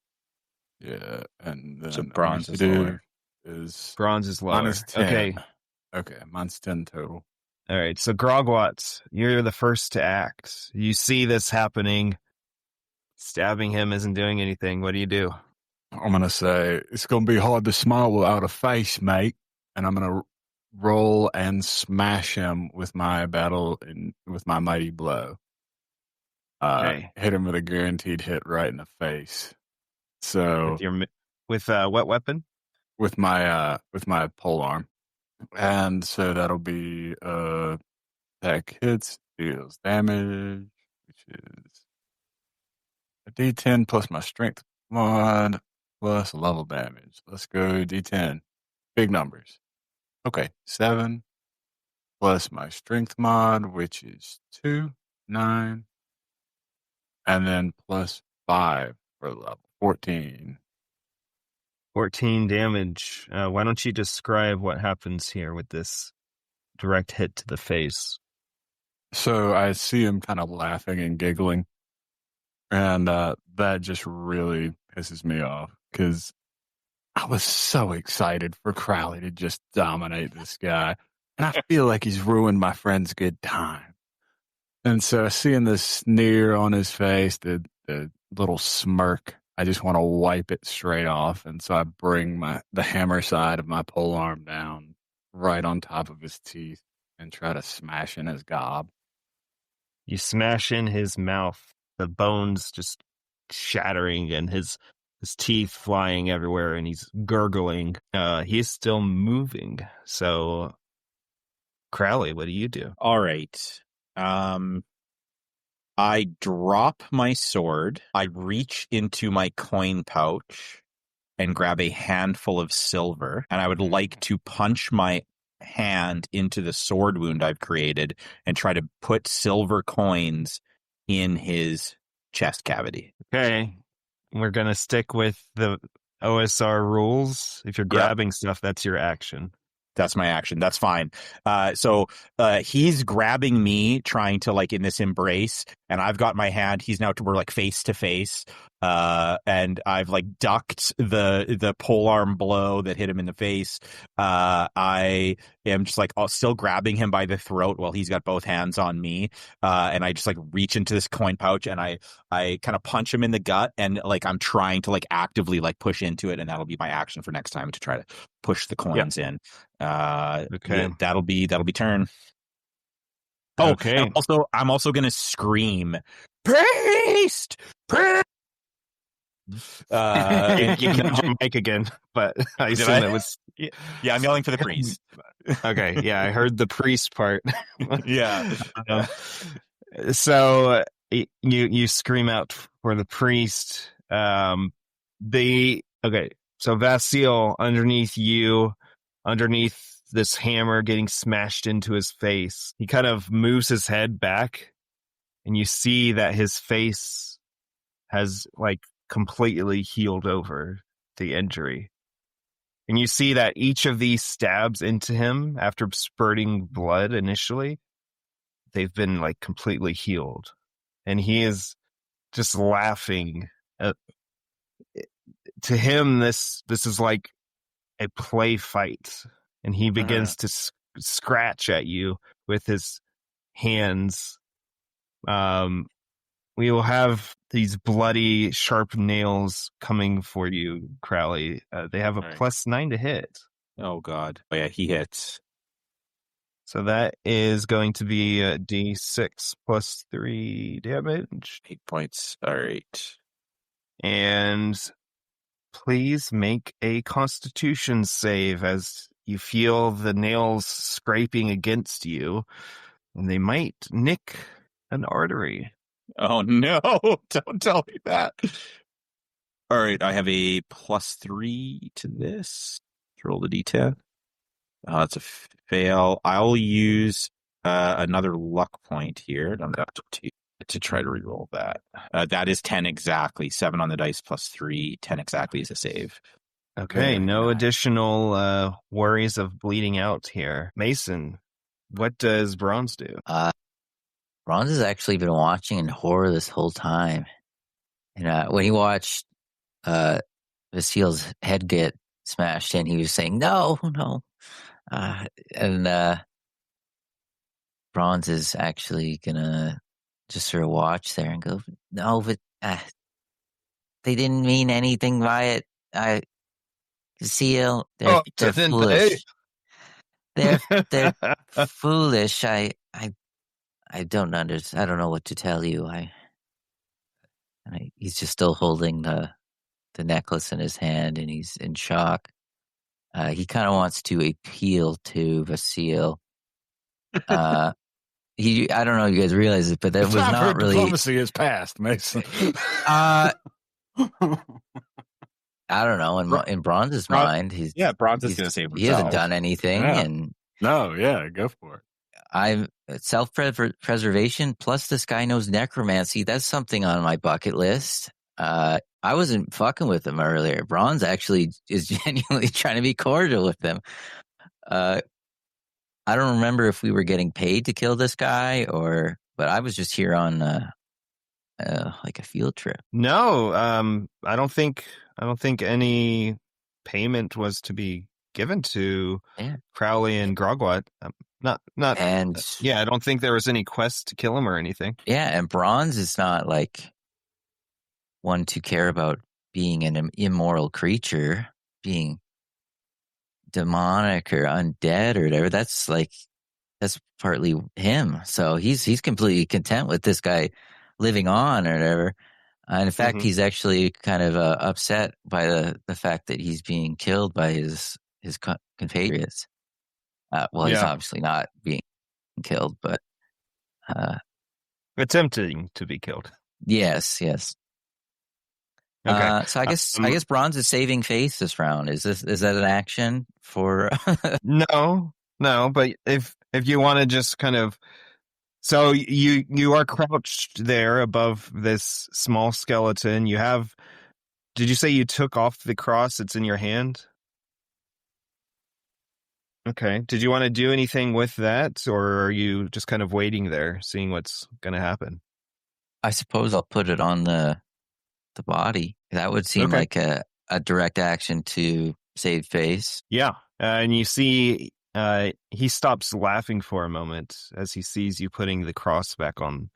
Yeah, and then So bronze is lower. is Bronze is lower. minus 10. Okay. Okay, mine's 10 total. All right, so Grogwat, you're the first to act. You see this happening. Stabbing him isn't doing anything. What do you do? I'm going to say, it's going to be hard to smile without a face, mate. And I'm going to roll and smash him with my with my mighty blow. Okay. Hit him with a guaranteed hit right in the face. So With what weapon? with my polearm. And so that'll be attack hits, deals damage, which is a D10 plus my strength mod plus level damage. Let's go D10. Big numbers. Okay, 7 plus my strength mod, which is 2, 9, and then plus 5 for level 14. 14 damage. Why don't you describe what happens here with this direct hit to the face? So I see him kind of laughing and giggling. And that just really pisses me off because I was so excited for Crowley to just dominate this guy. And I feel like he's ruined my friend's good time. And so seeing the sneer on his face, the little smirk, I just want to wipe it straight off. And so I bring the hammer side of my polearm down right on top of his teeth and try to smash in his gob. You smash in his mouth, the bones just shattering and his teeth flying everywhere, and he's gurgling. He's still moving. So, Crowley, what do you do? All right. I drop my sword. I reach into my coin pouch and grab a handful of silver, and I would like to punch my hand into the sword wound I've created and try to put silver coins in his chest cavity. Okay. We're going to stick with the OSR rules. If you're grabbing stuff, that's your action. That's my action. That's fine. So he's grabbing me, trying to like in this embrace, and I've got my hand. We're like face to face, and I've like ducked the polearm blow that hit him in the face. I am just like still grabbing him by the throat while he's got both hands on me, and I just like reach into this coin pouch and I kind of punch him in the gut, and like I'm trying to like actively like push into it, and that'll be my action for next time to try to push the coins in. Okay. That'll be turn. Oh, okay. I'm also gonna scream, priest. You killed your mic again, but I assume it was. Yeah, I'm yelling for the priest. Okay, yeah, I heard the priest part. Yeah. So you scream out for the priest. So Vasyl, underneath this hammer getting smashed into his face, he kind of moves his head back, and you see that his face has like completely healed over the injury. And you see that each of these stabs into him after spurting blood initially, they've been like completely healed. And he is just laughing. To him, this is like a play fight. And he begins to scratch at you with his hands. We will have these bloody, sharp nails coming for you, Crowley. They have a +9 to hit. Oh, God. Oh, yeah, he hits. So that is going to be a D6 +3 damage. 8 points. All right. And please make a Constitution save as you feel the nails scraping against you, and they might nick an artery. Oh, no. Don't tell me that. All right. I have a +3 to this. Roll the D10. That's a fail. I'll use another luck point here. I'm down to try to reroll that. That is 10 exactly. 7 on the dice +3. 10 exactly is a save. Okay. No additional worries of bleeding out here. Mason, what does Bronze do? Bronze has actually been watching in horror this whole time. And when he watched Vasyl's head get smashed in, he was saying, no. And Bronze is actually going to just sort of watch there and go, no, but they didn't mean anything by it. Vasyl, they're foolish. They're foolish. I don't understand. I don't know what to tell you. He's just still holding the necklace in his hand, and he's in shock. He kind of wants to appeal to Vasyl. I don't know if you guys realize it, but that was not really. Diplomacy is past, Mason. I don't know. In Bronze's mind, Bronze is going to save himself. He hasn't done anything, and go for it. I'm self-preservation plus this guy knows necromancy. That's something on my bucket list. I wasn't fucking with him earlier. Bronze actually is genuinely trying to be cordial with him. I don't remember if we were getting paid to kill this guy but I was just here on like a field trip. No, I don't think any payment was to be given to Crowley and Grogwat. Not. And Yeah, I don't think there was any quest to kill him or anything. yeah, and Bronze is not like one to care about being an immoral creature, being demonic or undead or whatever. That's partly him. So he's completely content with this guy living on or whatever. And in fact, he's actually kind of upset by the fact that he's being killed by his compatriots. He's Yeah. obviously not being killed, but Attempting to be killed. yes. Okay. So I guess Bronze is saving face this round. Is that an action for? No, but if you want to just kind of, so you are crouched there above this small skeleton. You have. Did you say you took off the cross? It's in your hand. Okay. Did you want to do anything with that, or are you just kind of waiting there, seeing what's going to happen? I suppose I'll put it on the body. That would seem like a direct action to save face. Yeah. And you see he stops laughing for a moment as he sees you putting the cross back on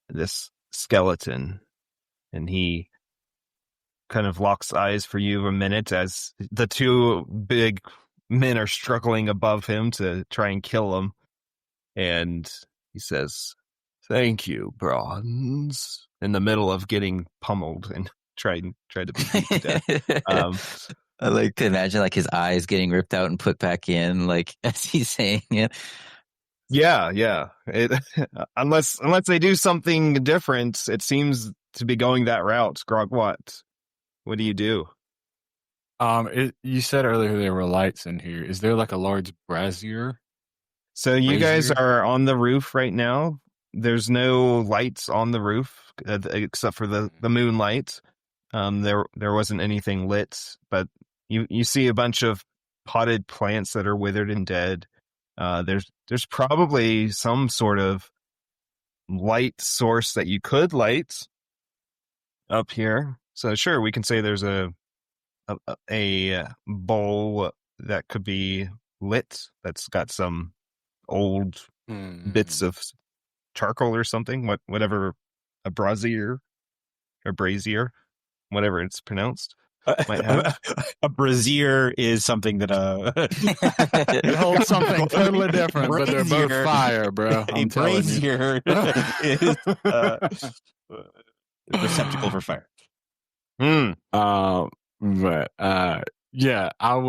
this skeleton. And he kind of locks eyes for you a minute as the two big men are struggling above him to try and kill him. And he says, "Thank you, Bronze," in the middle of getting pummeled and tried to be beat to death. I like to imagine like his eyes getting ripped out and put back in, like as he's saying it. Yeah. Unless they do something different, it seems to be going that route. Grogwat, what do you do? You said earlier there were lights in here. Is there like a large brazier? So you guys are on the roof right now. There's no lights on the roof except for the moonlight. There wasn't anything lit, but you see a bunch of potted plants that are withered and dead. There's probably some sort of light source that you could light up here. So sure, we can say there's a bowl that could be lit that's got some old bits of charcoal or something, whatever, a brazier or brazier, whatever it's pronounced, might have. A brazier is something that It holds something totally different, but they're both fire, bro. I'm telling you. brazier is a receptacle for fire. Yeah, I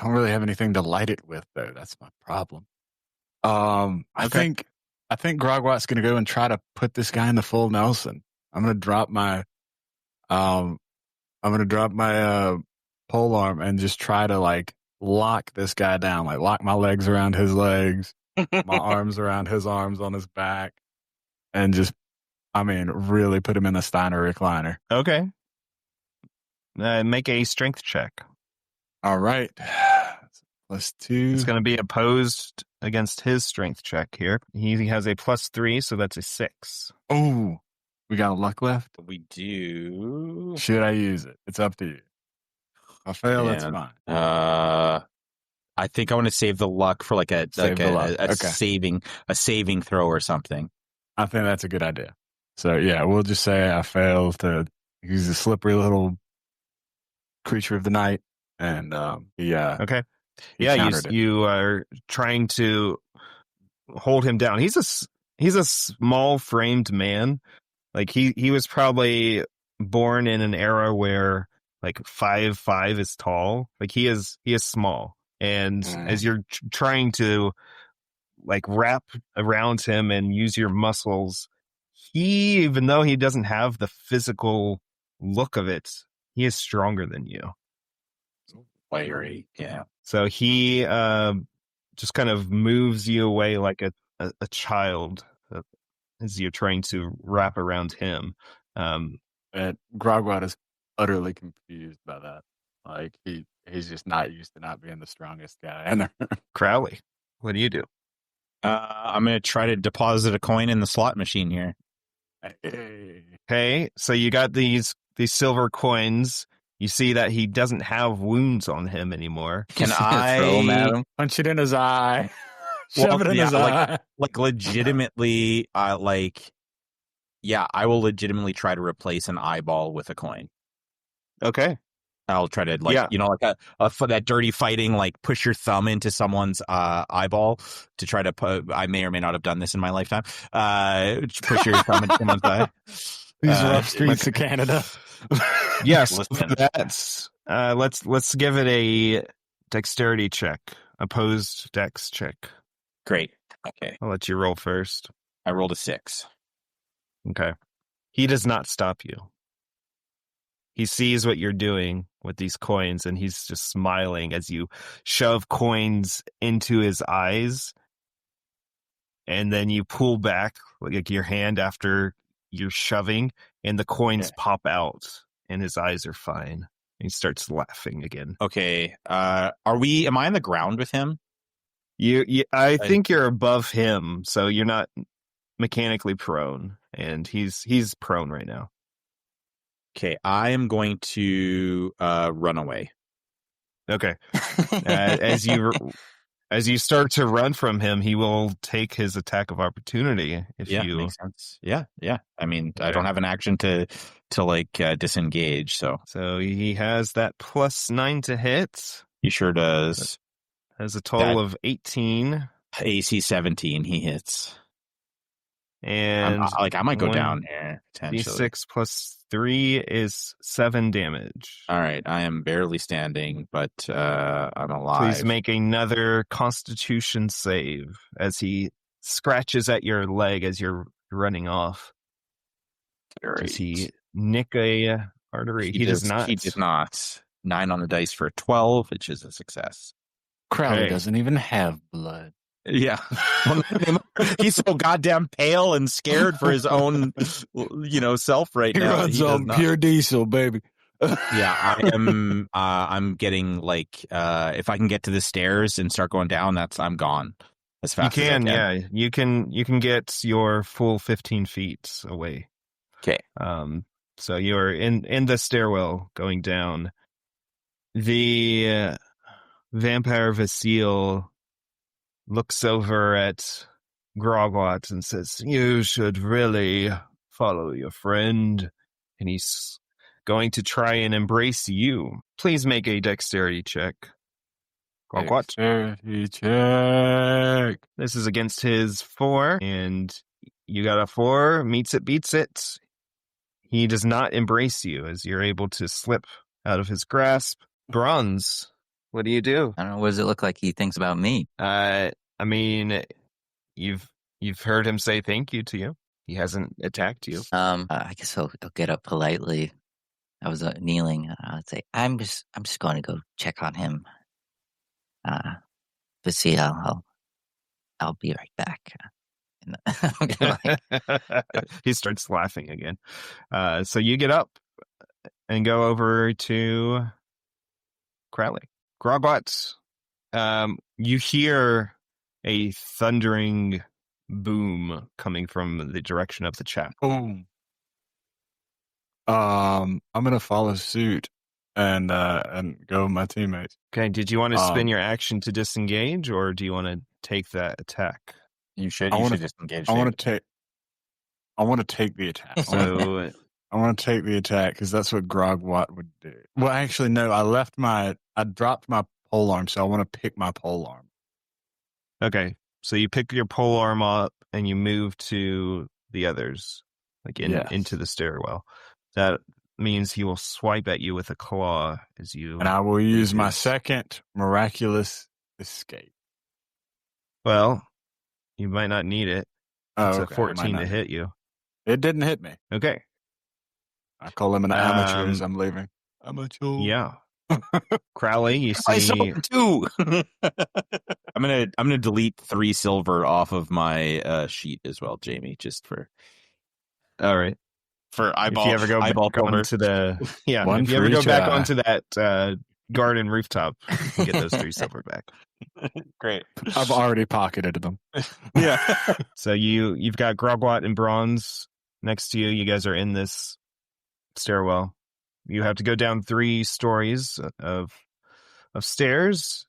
don't really have anything to light it with, though. That's my problem. I think Grogwat's going to go and try to put this guy in the full Nelson. I'm going to drop my pole arm and just try to like lock this guy down, like lock my legs around his legs, my arms around his arms on his back, and just, really put him in a Steiner recliner. Okay. Make a strength check. All right. +2. It's going to be opposed against his strength check here. He has a +3, so that's a 6. Oh, we got a luck left? We do. Should I use it? It's up to you. If I fail, that's fine. I think I want to save the luck for like a Okay. saving throw or something. I think that's a good idea. So yeah, we'll just say I fail to use a slippery little creature of the night, and Okay. he Yeah, countered it. you are trying to hold him down. He's a small framed man. Like he was probably born in an era where like 5'5" is tall. Like he is small. And as you're trying to like wrap around him and use your muscles, even though he doesn't have the physical look of it, he is stronger than you. Wiry, yeah. So he just kind of moves you away like a child as you're trying to wrap around him. And Grogwat is utterly confused by that. Like he's just not used to not being the strongest guy in there. Crowley, what do you do? I'm going to try to deposit a coin in the slot machine here. Okay, so you got these silver coins. You see that he doesn't have wounds on him anymore. Can Throw him at I him? Punch it in his eye. Shove it in his eye. like legitimately I will legitimately try to replace an eyeball with a coin. Okay. I'll try to Yeah. for that dirty fighting, like push your thumb into someone's eyeball to try to I may or may not have done this in my lifetime. Push your thumb into someone's eye. These rough streets of Canada. Yes, Listen. that's let's give it a dexterity check. Opposed dex check. Great. Okay. I'll let you roll first. I rolled a 6. Okay. He does not stop you. He sees what you're doing with these coins, and he's just smiling as you shove coins into his eyes, and then you pull back like your hand after you're shoving, and the coins pop out, and his eyes are fine. He starts laughing again. Okay. Am I on the ground with him? I think you're above him, so you're not mechanically prone, and he's prone right now. Okay, I am going to run away. Okay. As you start to run from him, he will take his attack of opportunity. If you makes sense. Yeah. I mean, I don't have an action to disengage, so he has that +9 to hit. he sure does. Has a total of 18. AC 17, he hits. And I might go one down here potentially. D6 + 3 is 7 damage. All right, I am barely standing, but I'm alive. Please make another Constitution save as he scratches at your leg as you're running off. Does he nick a artery? He does not. He did not. 9 on the dice for a 12, which is a success. Crowley doesn't even have blood. Yeah. He's so goddamn pale and scared for his own, self right He now. runs on pure diesel, baby. Yeah, I am. I'm getting if I can get to the stairs and start going down, I'm gone as fast. You can, as I can. yeah. You can get your full 15 feet away. Okay. So you're in the stairwell going down. The vampire Vasyl looks over at Grogwat and says, "You should really follow your friend." And he's going to try and embrace you. Please make a dexterity check. Grogwat. Dexterity check. This is against his 4, and you got a 4. Meets it, beats it. He does not embrace you as you're able to slip out of his grasp. Bronze, what do you do? I don't know. What does it look like he thinks about me? I mean, you've heard him say thank you to you. He hasn't attacked you. I guess he'll get up politely. I was kneeling. I'd say, I'm just going to go check on him. Vasyl, I'll be right back. He starts laughing again. So you get up and go over to Crowley. Grogwat, you hear a thundering boom coming from the direction of the chapel. Boom. I'm gonna follow suit and go with my teammates. Okay, did you want to spin your action to disengage, or do you want to take that attack? You should disengage. I want to take the attack. So I want to take the attack because that's what Grogwat would do. Well, actually, no. I dropped my polearm, so I want to pick my polearm. okay, so you pick your polearm up and you move to the others, like into the stairwell. That means he will swipe at you with a claw as you. And I will use my second miraculous escape. Well, you might not need it. It's okay. a 14 to hit you. It didn't hit me. Okay. I call him an amateur as I'm leaving. Amateur. Yeah. Crowley, you I see. saw him too. I'm gonna delete 3 silver off of my sheet as well, Jamie, just for. All right. For eyeball, if you ever go eyeball back cover. onto the if you ever go back onto that garden rooftop, you can get those 3 silver back. Great. I've already pocketed them. Yeah. So you've got Grogwat and Bronze next to you. You guys are in this stairwell. you have to go down 3 stories of stairs.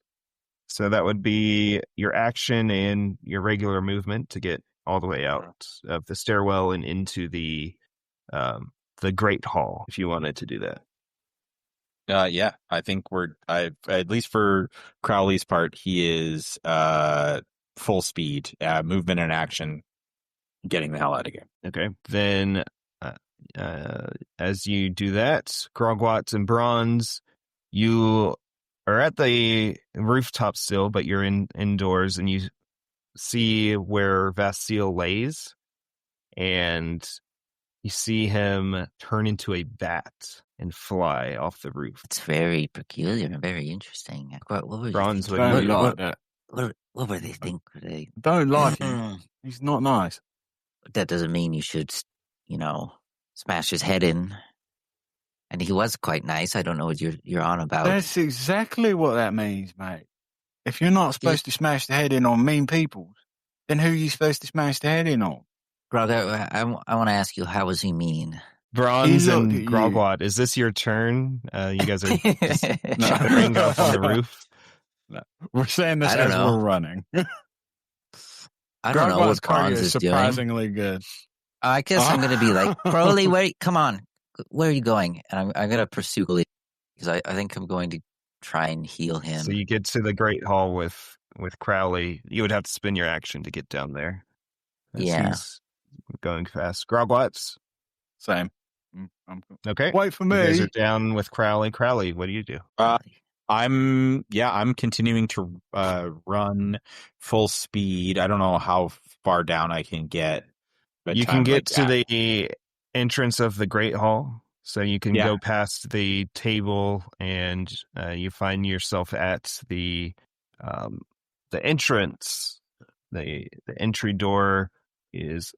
So that would be your action and your regular movement to get all the way out of the stairwell and into the Great Hall, if you wanted to do that. Yeah, I think at least for Crowley's part, he is full speed, movement and action, getting the hell out of here. Okay, then as you do that, Grogwat and Bronze, you are at the rooftop still, but you're indoors, and you see where Vasyl lays, and you see him turn into a bat and fly off the roof. It's very peculiar and very interesting. What were Bronze, you what do Don't you like do? that. what were they think? Were they? Don't like him. He's not nice. That doesn't mean you should, smash his head in. And he was quite nice. I don't know what you're on about. That's exactly what that means, mate. If you're not supposed to smash the head in on mean people, then who are you supposed to smash the head in on? Grog, I want to ask you, how was he mean? Bronze He and looked at you. Grogwat, is this your turn? You guys are just No. chattering up on the roof. We're saying this I don't as know. we're running. I don't know Grogwat's what Bronze cardio is doing. surprisingly good. I guess I'm going to be like, Crowley, come on. Where are you going? And I'm going to pursue Crowley because I think I'm going to try and heal him. So you get to the Great Hall with Crowley. You would have to spend your action to get down there. as Yeah. he's going fast. Grogwat's. Same. Okay. Wait for You guys me. are down with Crowley. Crowley, what do you do? I'm continuing to run full speed. I don't know how far down I can get. But You can get to the entrance of the Great Hall. So you can go past the table and you find yourself at the entrance. The entry door is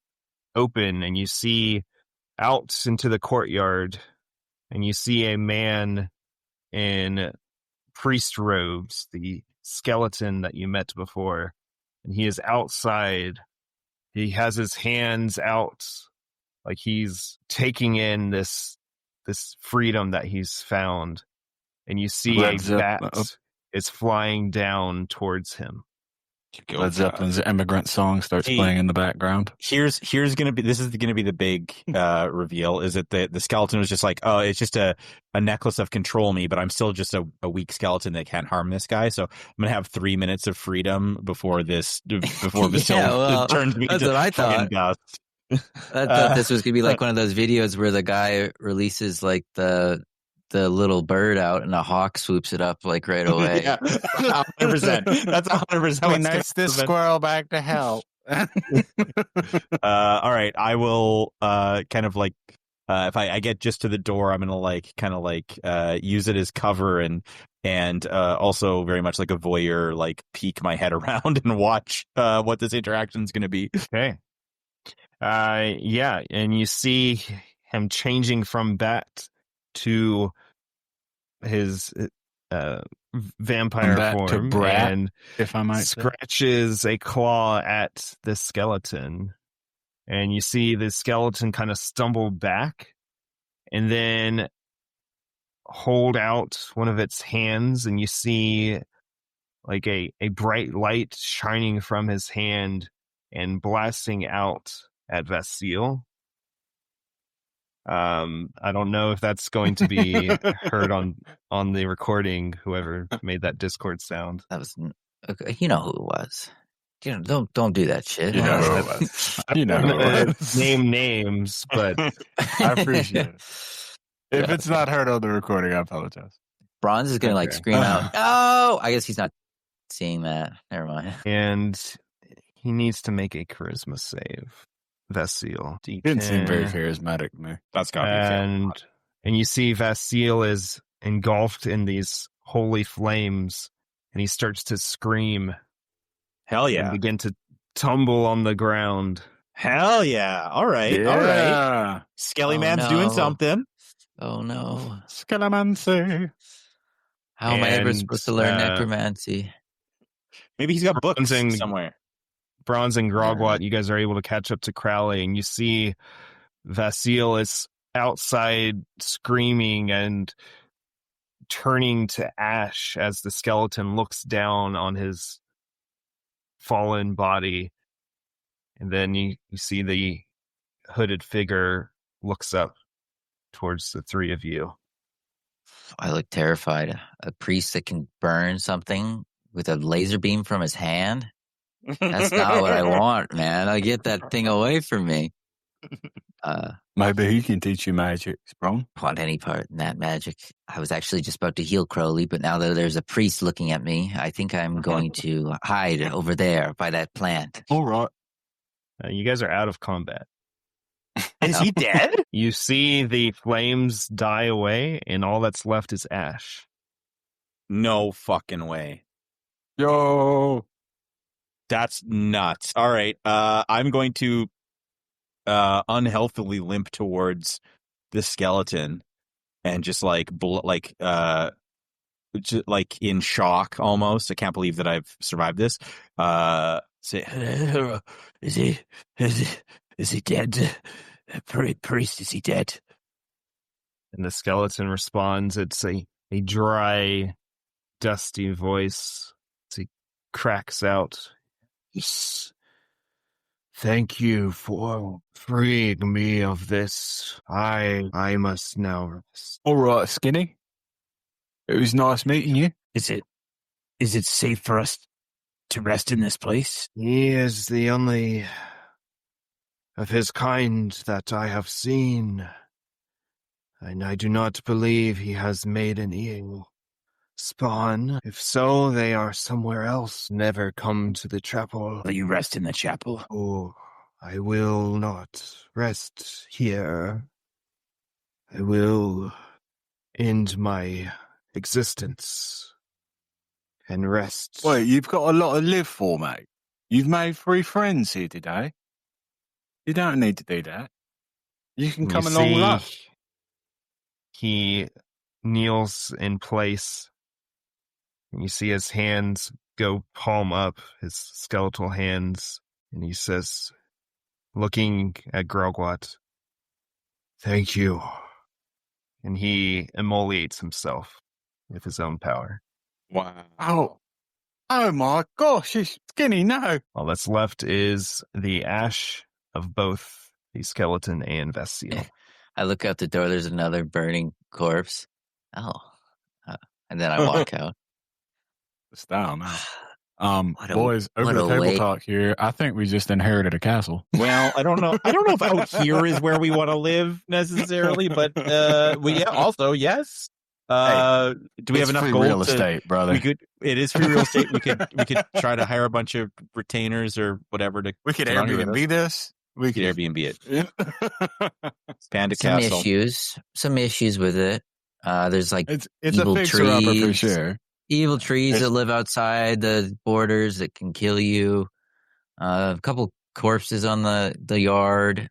open and you see out into the courtyard and you see a man in priest robes, the skeleton that you met before, and he is outside. He has his hands out like he's taking in this freedom that he's found, and you see a bat is flying down towards him. Led Zeppelin's Immigrant Song starts playing in the background. This is gonna be the big reveal, is that the skeleton was just like, oh, it's just a necklace of control me, but I'm still just a weak skeleton that can't harm this guy. So I'm gonna have 3 minutes of freedom before Vasyl turns me that's into what I thought. fucking dust. I thought this was gonna be like one of those videos where the guy releases like the little bird out and a hawk swoops it up like right away. Yeah, 100%. That's 100%. We nurse this squirrel back to health. All right, I will kind of like if I get just to the door, I'm gonna use it as cover and also very much like a voyeur, like peek my head around and watch what this interaction is gonna be. Okay. Yeah, and you see him changing from bat to his vampire Bat to form brat, and if I might say. scratches a claw at the skeleton, and you see the skeleton kind of stumble back and then hold out one of its hands, and you see like a bright light shining from his hand and blasting out at Vasyl. I don't know if that's going to be heard on the recording. Whoever made that Discord sound, That was, you know who it was. You know, don't do that shit. You know who it was. You know who it was. name names, but I appreciate it. If it's not heard on the recording, I apologize. Bronze is gonna like Okay. scream out. Oh, I guess he's not seeing that. Never mind. and he needs to make a charisma save. Vasyl, He didn't seem very D10. charismatic to me. That's gotta be fair. And you see Vasyl is engulfed in these holy flames, and he starts to scream Hell and yeah. begin to tumble on the ground. Hell yeah. All right. All right. Skelly Oh, Man's no. doing something. Oh no! Scalamancy. How am I ever And, supposed to learn necromancy? Maybe he's got books Bronze and- somewhere. Bronze and Grogwat, you guys are able to catch up to Crowley, and you see Vasyl is outside screaming and turning to ash as the skeleton looks down on his fallen body. And then you see the hooded figure looks up towards the three of you. I look terrified. A priest that can burn something with a laser beam from his hand? That's not what I want, man. I get that thing away from me. Maybe he can teach you magic, Sprung. Want any part in that magic? I was actually just about to heal Crowley, but now that there's a priest looking at me, I think I'm going to hide over there by that plant. All right. You guys are out of combat. Is he dead? You see the flames die away, and all that's left is ash. No fucking way. Yo. That's nuts. All right. I'm going to unhealthily limp towards the skeleton and just like just like in shock almost. I can't believe that I've survived this. Say, is he dead? Priest, is he dead? And the skeleton responds. It's a dry, dusty voice. As he cracks out. Yes. Thank you for freeing me of this. I must now rest. All right, Skinny. It was nice meeting you. Is it safe for us to rest in this place? He is the only of his kind that I have seen, and I do not believe he has made an ill spawn. If so, they are somewhere else. Never come to the chapel. Will you rest in the chapel? Oh, I will not rest here. I will end my existence and rest. Wait, you've got a lot to live for, mate. You've made 3 friends here today. You don't need to do that. You can come along with us. He kneels in place. And you see his hands go palm up, his skeletal hands, and he says, looking at Grogwat, "Thank you." And he immolates himself with his own power. Wow. Oh my gosh, it's Skinny, no. All that's left is the ash of both the skeleton and Vasyl. I look out the door. There's another burning corpse. Oh. And then I walk out. Style now. What a- Boys, over what the a table way- talk here. I think we just inherited a castle. Well, I don't know. I don't know if out here is where we want to live necessarily, but also yes. Do we have It's enough free gold real to- estate, brother. It is free real estate. We could try to hire a bunch of retainers or whatever to. We could to run with Airbnb us. this. We could Airbnb it. Panda Some Castle. issues with it. There's like it's a evil fixer-upper for trees. sure. evil trees There's- that live outside the borders that can kill you. A couple corpses on the yard.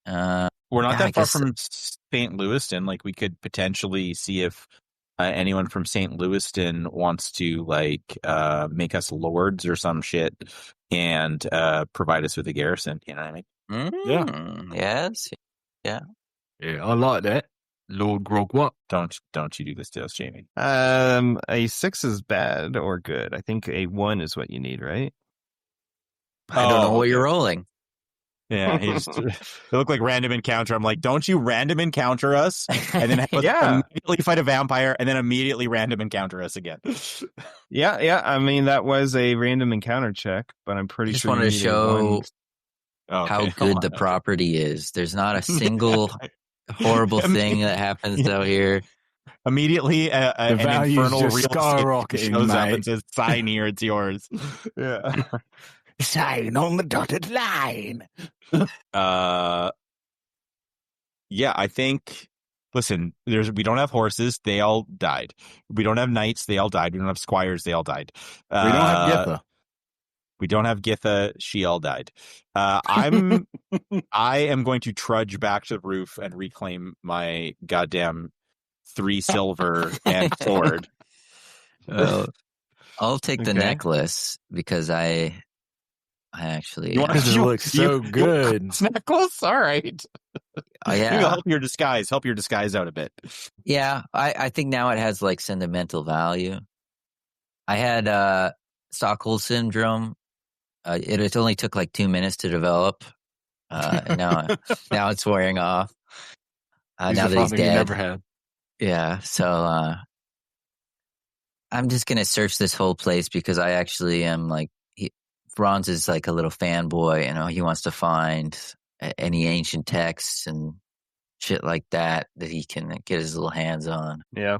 We're not Yeah, I that far guess- from St. Lewiston. Like, we could potentially see if anyone from St. Lewiston wants to make us lords or some shit and provide us with a garrison. You know what I mean? Yes. Yeah, I like that. Lord Grogwat. Don't you do this to us, Jamie? A 6 is bad or good. I think a 1 is what you need, right? I don't know what okay. you're rolling. Yeah, they look like random encounter. I'm like, don't you random encounter us, and then have us Yeah. immediately fight a vampire, and then immediately random encounter us again. Yeah. I mean, that was a random encounter check, but I'm pretty Just sure wanted you to needed show one. how Okay, good hold the on. property is. There's not a single horrible thing that happens out here. Immediately, an value's infernal just real estate skyrocketing, shows up mate. and says, "Sign here, it's yours." Yeah. Sign on the dotted line. Yeah, I think. Listen, we don't have horses; they all died. We don't have knights; they all died. We don't have squires; they all died. We don't have Githa. We don't have Githa; she all died. I am going to trudge back to the roof and reclaim my goddamn 3 silver and sword. I'll take the Okay. necklace because I actually You want Because it You- looks so you- good. Necklace, all right. Maybe yeah, help your disguise out a bit. yeah. I think now it has like sentimental value. I had Stockholm syndrome. It only took like 2 minutes to develop, and now it's wearing off. He's Now a that he's father you dead, never had. yeah. So I'm just gonna search this whole place because I actually am like, Bronze is like a little fanboy. He wants to find any ancient texts and shit like that he can get his little hands on. Yeah.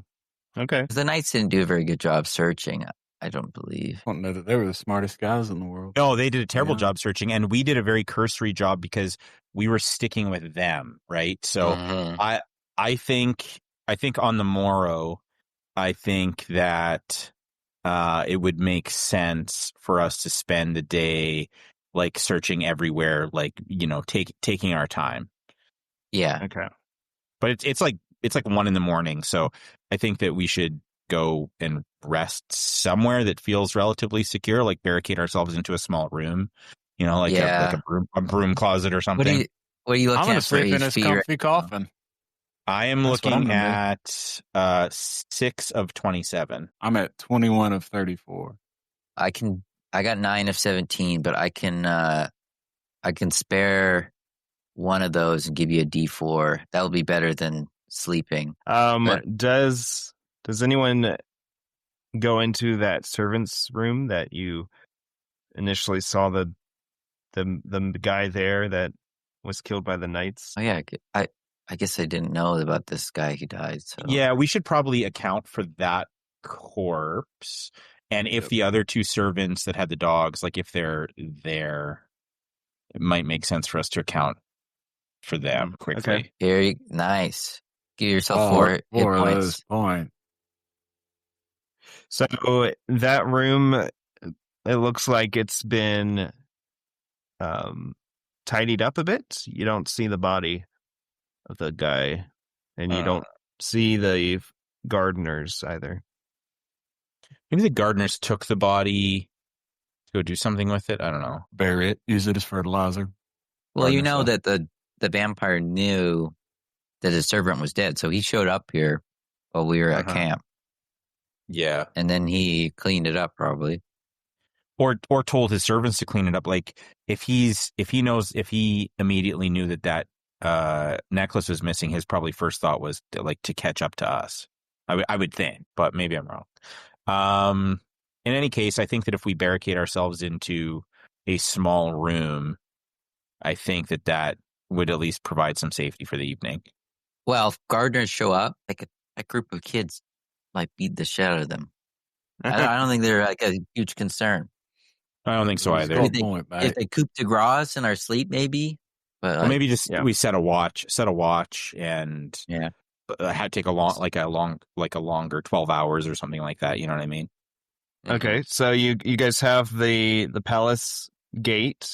Okay. 'Cause the Knights didn't do a very good job searching. I don't believe. I don't know that they were the smartest guys in the world. No, they did a terrible Yeah. job searching, and we did a very cursory job because we were sticking with them, right? So Mhm. I think on the morrow, I think that it would make sense for us to spend the day like searching everywhere, like taking our time. Yeah. Okay. But it's like 1 a.m, so I think that we should go and rest somewhere that feels relatively secure, like barricade ourselves into a small room, like Yeah. a broom closet or What something. are you I'm looking gonna at for sleep in his HP? comfy coffin. I am That's what I'm looking gonna at 6 of 27. I'm at 21 of 34. I got 9 of 17, but I can spare one of those and give you a D4. That will be better than sleeping. Does anyone go into that servant's room that you initially saw the guy there that was killed by the knights? Oh yeah, I guess I didn't know about this guy who died. So Yeah, we should probably account for that corpse. And if the other two servants that had the dogs, like if they're there, it might make sense for us to account for them quickly. Okay. Nice. Give yourself 4 hit Four of points. those points. So that room, it looks like it's been tidied up a bit. You don't see the body of the guy, and you don't see the gardeners either. Maybe the gardeners took the body to go do something with it. I don't know. Bury it. Use it as fertilizer. Well, you Gardener know stuff. that the vampire knew that his servant was dead, so he showed up here while we were at camp, Yeah. and then he cleaned it up probably. Or told his servants to clean it up. Like if he immediately knew that necklace was missing, his probably first thought was to catch up to us. I would think, but maybe I'm wrong. In any case, I think that if we barricade ourselves into a small room, I think that would at least provide some safety for the evening. Well, if gardeners show up, like a group of kids might beat the shit out of them. I don't think they're like a huge concern. I don't think so either. If they coup de grace in our sleep, maybe. But maybe just we set a watch, and had to take a longer 12 hours or something like that. You know what I mean? Okay, so you guys have the palace gate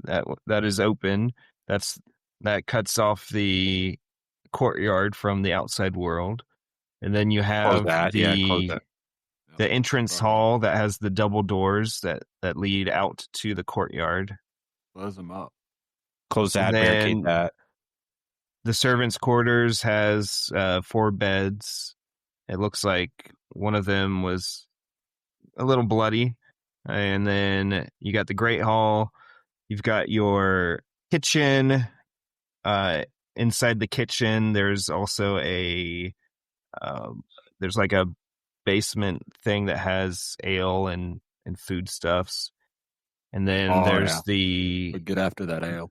that is open. That cuts off the courtyard from the outside world, and then you have the entrance hall that has the double doors that lead out to the courtyard. Close them up. Close that. Barricade that. The servants' quarters has 4 beds. It looks like one of them was a little bloody. And then you got the Great Hall. You've got your kitchen. Inside the kitchen, there's also there's like a basement thing that has ale and foodstuffs. And then there's we get after that ale.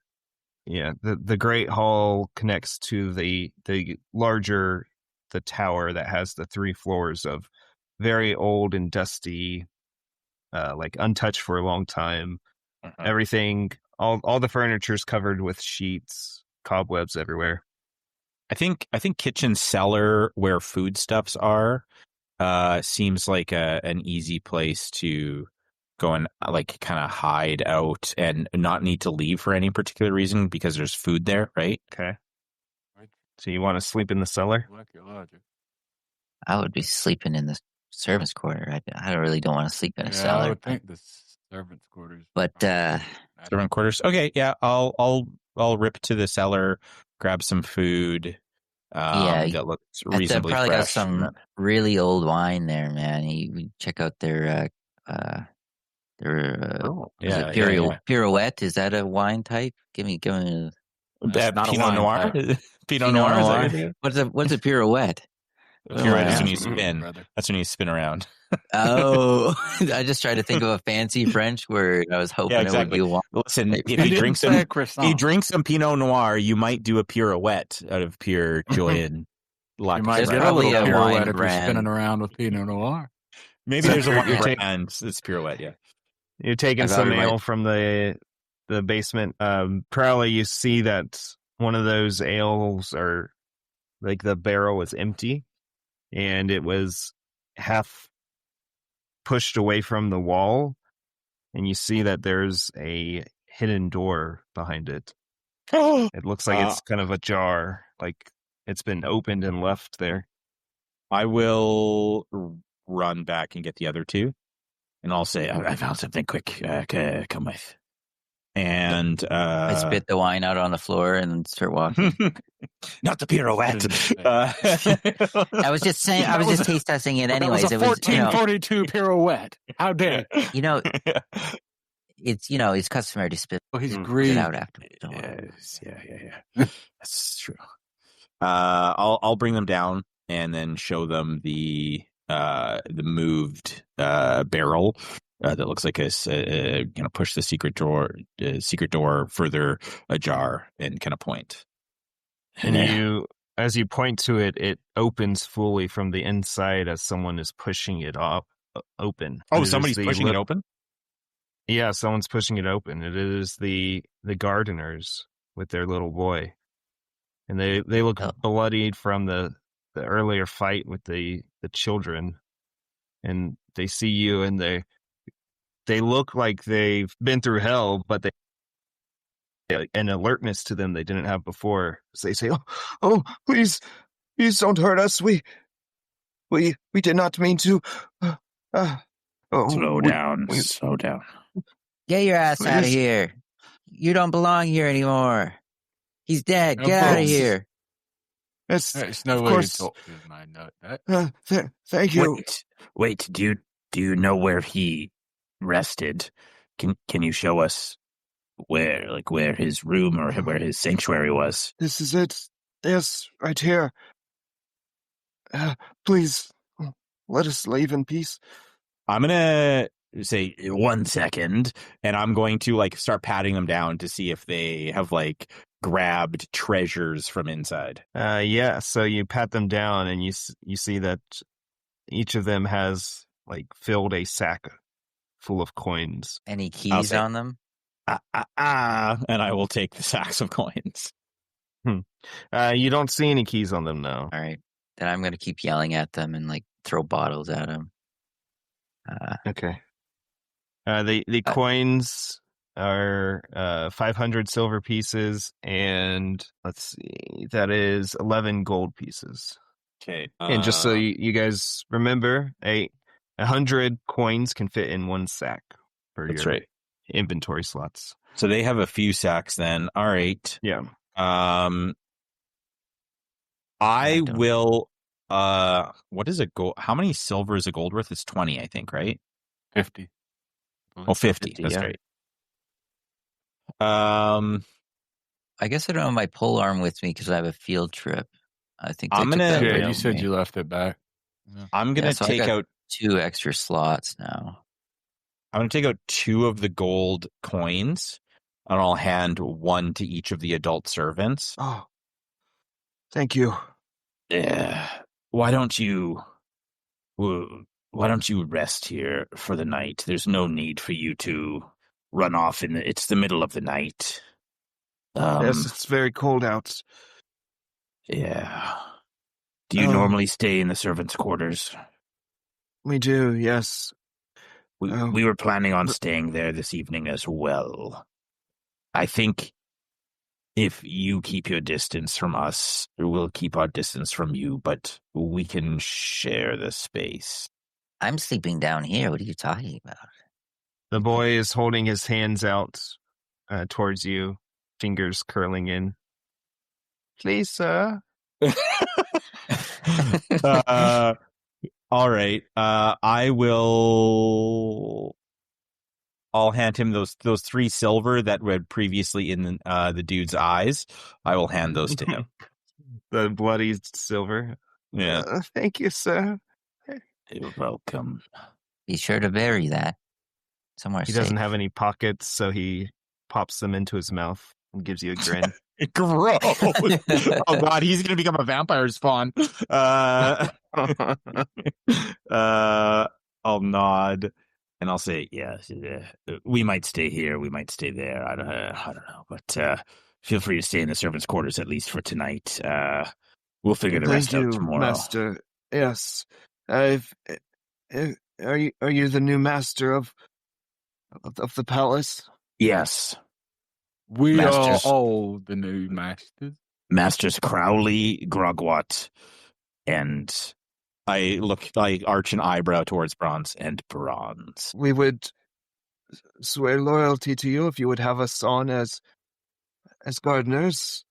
Yeah, the Great Hall connects to the larger tower that has the 3 floors of very old and dusty, like untouched for a long time. Everything, all the furniture's covered with sheets, cobwebs everywhere. I think kitchen cellar where foodstuffs are seems like an easy place to go and like kind of hide out and not need to leave for any particular reason because there's food there, right? Okay. So you want to sleep in the cellar? I would be sleeping in the servants' quarter. I really don't want to sleep in a cellar. I would think the servants' quarters. But servant quarters. Okay, yeah, I'll I'll rip to the cellar, grab some food. Yeah, That looks At the, reasonably probably got fresh. some really old wine there, man. You check out their Oh, is yeah, it yeah. Pirouette? Is that a wine type? Give me That's not a Pinot wine Noir. type. Pinot Noir. Is that Noir. what you're What's a pirouette? What am I Pirouette is when you asking? spin. brother. That's when you spin around. Oh, I just tried to think of a fancy French word. I was hoping Yeah, it would exactly. be one. Listen, if He you didn't drink say some, croissant. Pinot Noir, you might do a pirouette out of pure joy and luck. You might There's get a probably little a pirouette wine if you're brand. spinning around with Pinot Noir. Maybe So there's a you're wine taking- brand that's pirouette. Yeah. You're taking I thought some we might- ale from the basement. Probably you see that one of those ales are like the barrel was empty, and it was half pushed away from the wall, and you see that there's a hidden door behind it. It looks like it's kind of ajar, like it's been opened and left there. I will run back and get the other two, and I'll say, I found something quick. Come with. And I spit the wine out on the floor and start walking. not the pirouette. I was just saying. I was just taste testing it anyways. That was a It was, 1442 pirouette. How dare? it's customary to spit Oh, he's Mm. it green. out after. Yes, yeah. That's true. I'll bring them down and then show them the moved barrel that looks like it's gonna push the secret door further ajar and kind of point. And as you point to it, it opens fully from the inside as someone is pushing it open. Oh, It is somebody's the pushing it open. Yeah, someone's pushing it open. It is the gardeners with their little boy, and they look Oh. bloodied from the earlier fight with the children, and they see you, and they look like they've been through hell, but they an alertness to them they didn't have before. So they say, "Oh, please don't hurt us. We did not mean to." Slow down. Slow down. Get your ass out of Please. here! You don't belong here anymore. He's dead. Of Get out of course. here. There's no Of way course. to talk to his mind like that. Thank you. Wait. Do you know where he rested? Can you show us where his room or where his sanctuary was? This is it. Yes, right here. Please, let us leave in peace. I'm gonna say 1 second, and I'm going to start patting them down to see if they have grabbed treasures from inside. Yeah, so you pat them down, and you see that each of them has filled a sack full of coins. Any I'll keys say- on them? And I will take the sacks of coins. You don't see any keys on them now. All right. Then I'm gonna keep yelling at them and throw bottles at them. Okay. The coins are 500 silver pieces, and let's see, that is 11 gold pieces. Okay. And just so you guys remember, 100 coins can fit in one sack for That's your right. inventory slots. So they have a few sacks then. All right. Yeah. I don't- will. What is a gold? How many silver is a gold worth? It's 20, I think, right? 50. Oh, 50. 50, That's yeah. great. I guess I don't have my pole arm with me because I have a field trip. I think I'm they took gonna- that Yeah, away you from said me. you left it back. I'm gonna Yeah, so I take got out. 2 extra slots now. I'm gonna take out 2 of the gold coins, and I'll hand 1 to each of the adult servants. Oh, thank you. Why don't you rest here for the night? There's no need for you to run off it's the middle of the night. Yes, it's very cold out. Yeah. Do you Oh. normally stay in the servants' quarters? We do, yes. We were planning on staying there this evening as well. I think if you keep your distance from us, we'll keep our distance from you, but we can share the space. I'm sleeping down here. What are you talking about? The boy is holding his hands out towards you, fingers curling in. Please, sir. All right. I'll hand him those 3 silver that were previously in the dude's eyes. I will hand those to him. The bloody silver. Yeah. Thank you, sir. You're welcome. Be sure to bury that somewhere He safe. doesn't have any pockets, so he pops them into his mouth and gives you a grin. Gross. Oh God, he's gonna become a vampire spawn. I'll nod and I'll say, yes, we might stay here, we might stay there. I don't know, but feel free to stay in the servants' quarters at least for tonight. We'll figure the rest out tomorrow. Master. Yes, are you the new master of the palace? Yes. We Masters. are all the new masters. Masters Crowley, Grogwat, and I arch an eyebrow towards Bronze and Bronze. We would swear loyalty to you if you would have us on as gardeners.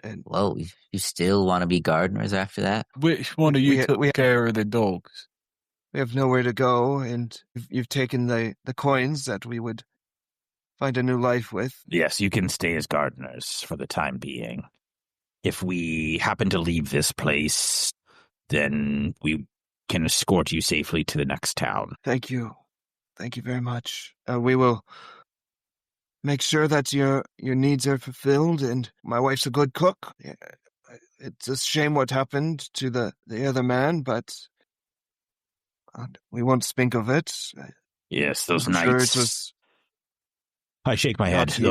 And Whoa, you still want to be gardeners after that? Which one of you We- took we- care of the dogs? we have nowhere to go, and you've taken the coins that we would find a new life with. yes, you can stay as gardeners for the time being. If we happen to leave this place, then we can escort you safely to the next town. Thank you. Thank you very much. We will make sure that your needs are fulfilled, and my wife's a good cook. It's a shame what happened to the other man, but we won't speak of it. Yes, those I'm knights. sure it was I shake my head. Not you.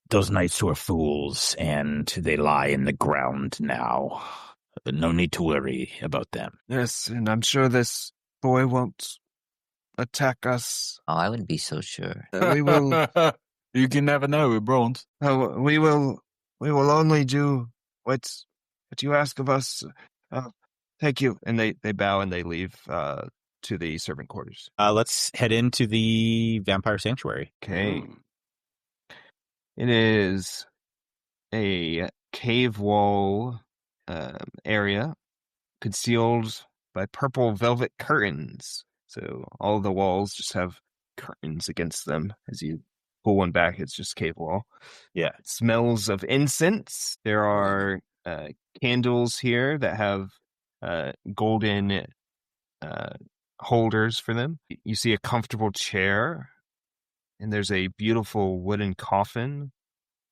Those knights were fools, and they lie in the ground now. No need to worry about them. yes, and I'm sure this boy won't attack us. Oh, I wouldn't be so sure. We will. You can never know with Bronze. We will only do what you ask of us. Thank you. And they bow and they leave to the servant quarters. Let's head into the vampire sanctuary. Okay. It is a cave wall area concealed by purple velvet curtains. So all the walls just have curtains against them. As you pull one back, it's just cave wall. Yeah. It smells of incense. There are candles here that have golden holders for them. You see a comfortable chair, and there's a beautiful wooden coffin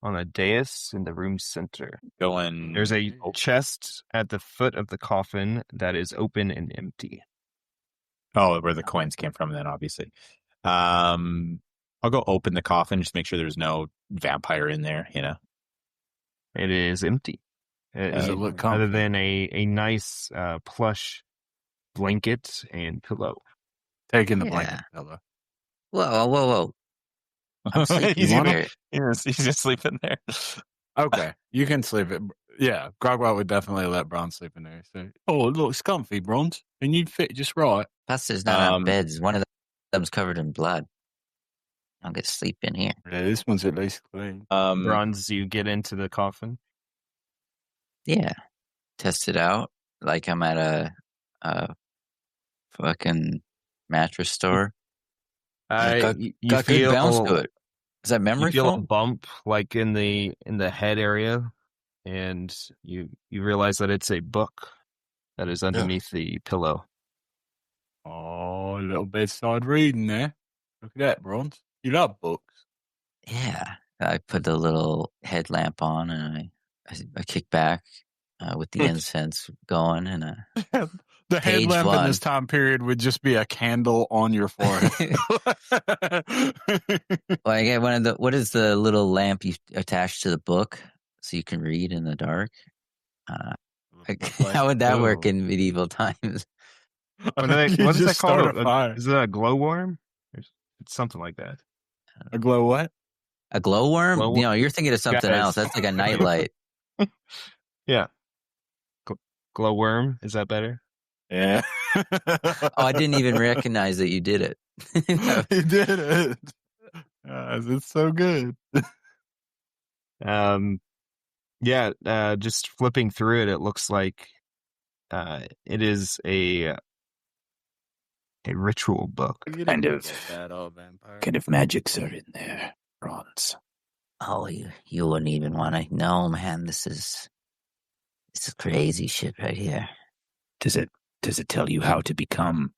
on a dais in the room's center. There's a chest at the foot of the coffin that is open and empty. Oh, where the coins came from then, obviously. I'll go open the coffin, just make sure there's no vampire in there, you know. It is empty. Does it look other comfy? than a nice plush blanket and pillow. Taking the Yeah. blanket pillow. Whoa. I'm sleeping He's here. He's just sleeping there. Okay, you can sleep it. Yeah, Grogwat would definitely let Bronze sleep in there. So, oh, it looks comfy, Bronze, and you'd fit just right. Plus, there's not enough beds. One of them's covered in blood. I'll get sleep in here. Yeah, this one's at least clean. Bronze, you get into the coffin. Yeah. Test it out like I'm at a fucking mattress store. You Got good bounce to it. Is that You memory feel a foam? bump like in the head area, and you realize that it's a book that is underneath the pillow. Oh, a little bedside reading there. Look at that, Bronze. You love books. Yeah. I put the little headlamp on and I kick back with the incense going The Page headlamp in one. this time period would just be a candle on your forehead. Well, I get one of the. What is the little lamp you attach to the book so you can read in the dark? How would that work in medieval times? What is You that just called? start a fire. Is it a glowworm? It's something like that. A glow what? A glowworm? Glowworm? No, you're thinking of something Guys. else. That's like a nightlight. Yeah. Glowworm? Is that better? Yeah. Oh, I didn't even recognize that you did it. He did it. It's so good. Just flipping through it, it looks like it is a ritual book. Kind of magics are in there, Bronze. Oh, you wouldn't even want to know, man. This is crazy shit right here. Does it tell you how to become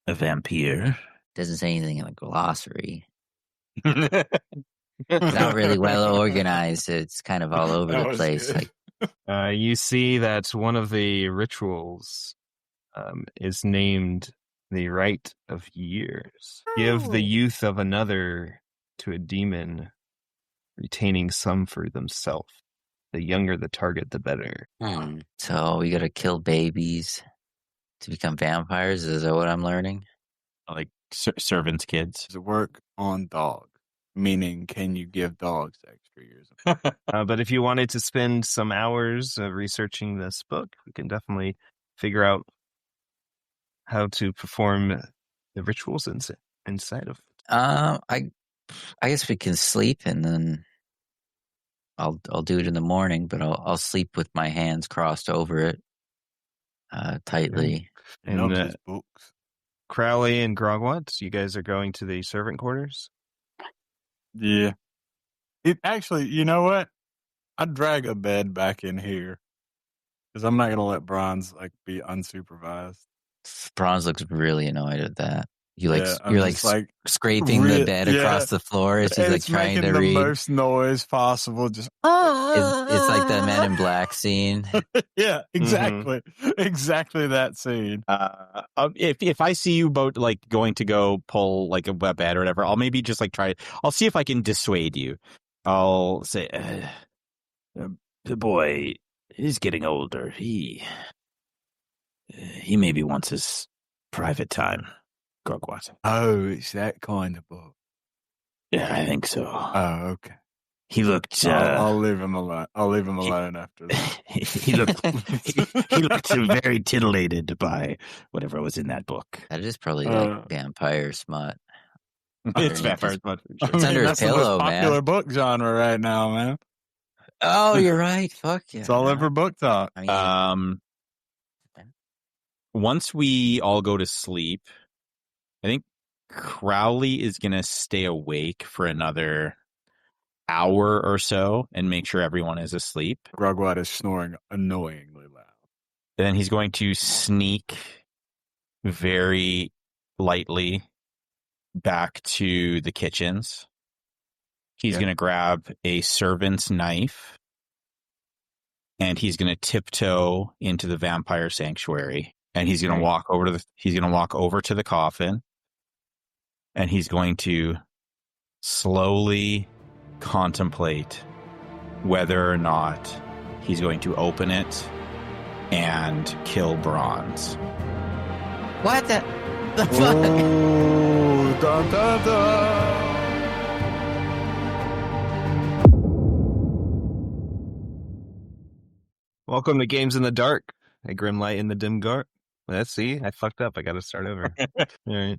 a vampire? Doesn't say anything in the glossary. It's not really well organized. It's kind of all over the place. Good. Like, You see that one of the rituals is named the Rite of Years. Give the youth of another to a demon, retaining some for themselves. The younger the target, the better. so we gotta kill babies to become vampires. Is that what I'm learning? Like servants' kids. Does it work on dogs? Meaning, can you give dogs extra years? But if you wanted to spend some hours researching this book, we can definitely figure out how to perform the rituals inside of it. I guess we can sleep and then I'll do it in the morning, but I'll sleep with my hands crossed over it tightly. And his books. Crowley and Grogwat, you guys are going to the servant quarters? Yeah. It actually, you know what? I'd drag a bed back in here because I'm not going to let Bronze be unsupervised. Bronze looks really annoyed at that. You're I'm just scraping the bed across the floor as he's it's trying making to the read. most noise possible. Just It's like the Men in Black scene. yeah, exactly, exactly that scene. If I see you both going to go pull a bed or whatever, I'll maybe just try. I'll see if I can dissuade you. I'll say, The boy is getting older. He maybe wants his private time. Grogwat. Oh, it's that kind of book. Yeah, I think so. Oh, okay. He looked. I'll leave him alone. I'll leave him alone after that. he looked. he looked very titillated by whatever was in that book. That is probably vampire smut. it's vampire smut. It's under his that's the pillow, most popular man. book genre right now, man. Oh, you're right. Fuck yeah. It's all over book talk. I mean, Once we all go to sleep, I think Crowley is going to stay awake for another hour or so and make sure everyone is asleep. Grogwat is snoring annoyingly loud. Then he's going to sneak very lightly back to the kitchens. He's going to grab a servant's knife and he's going to tiptoe into the vampire sanctuary. And he's going to walk over to the coffin, and he's going to slowly contemplate whether or not he's going to open it and kill Bronze. what the fuck? Oh, dun, dun, dun. Welcome to Games in the Dark, a grim light in the dim dark. Let's see. I fucked up. I got to start over. All right.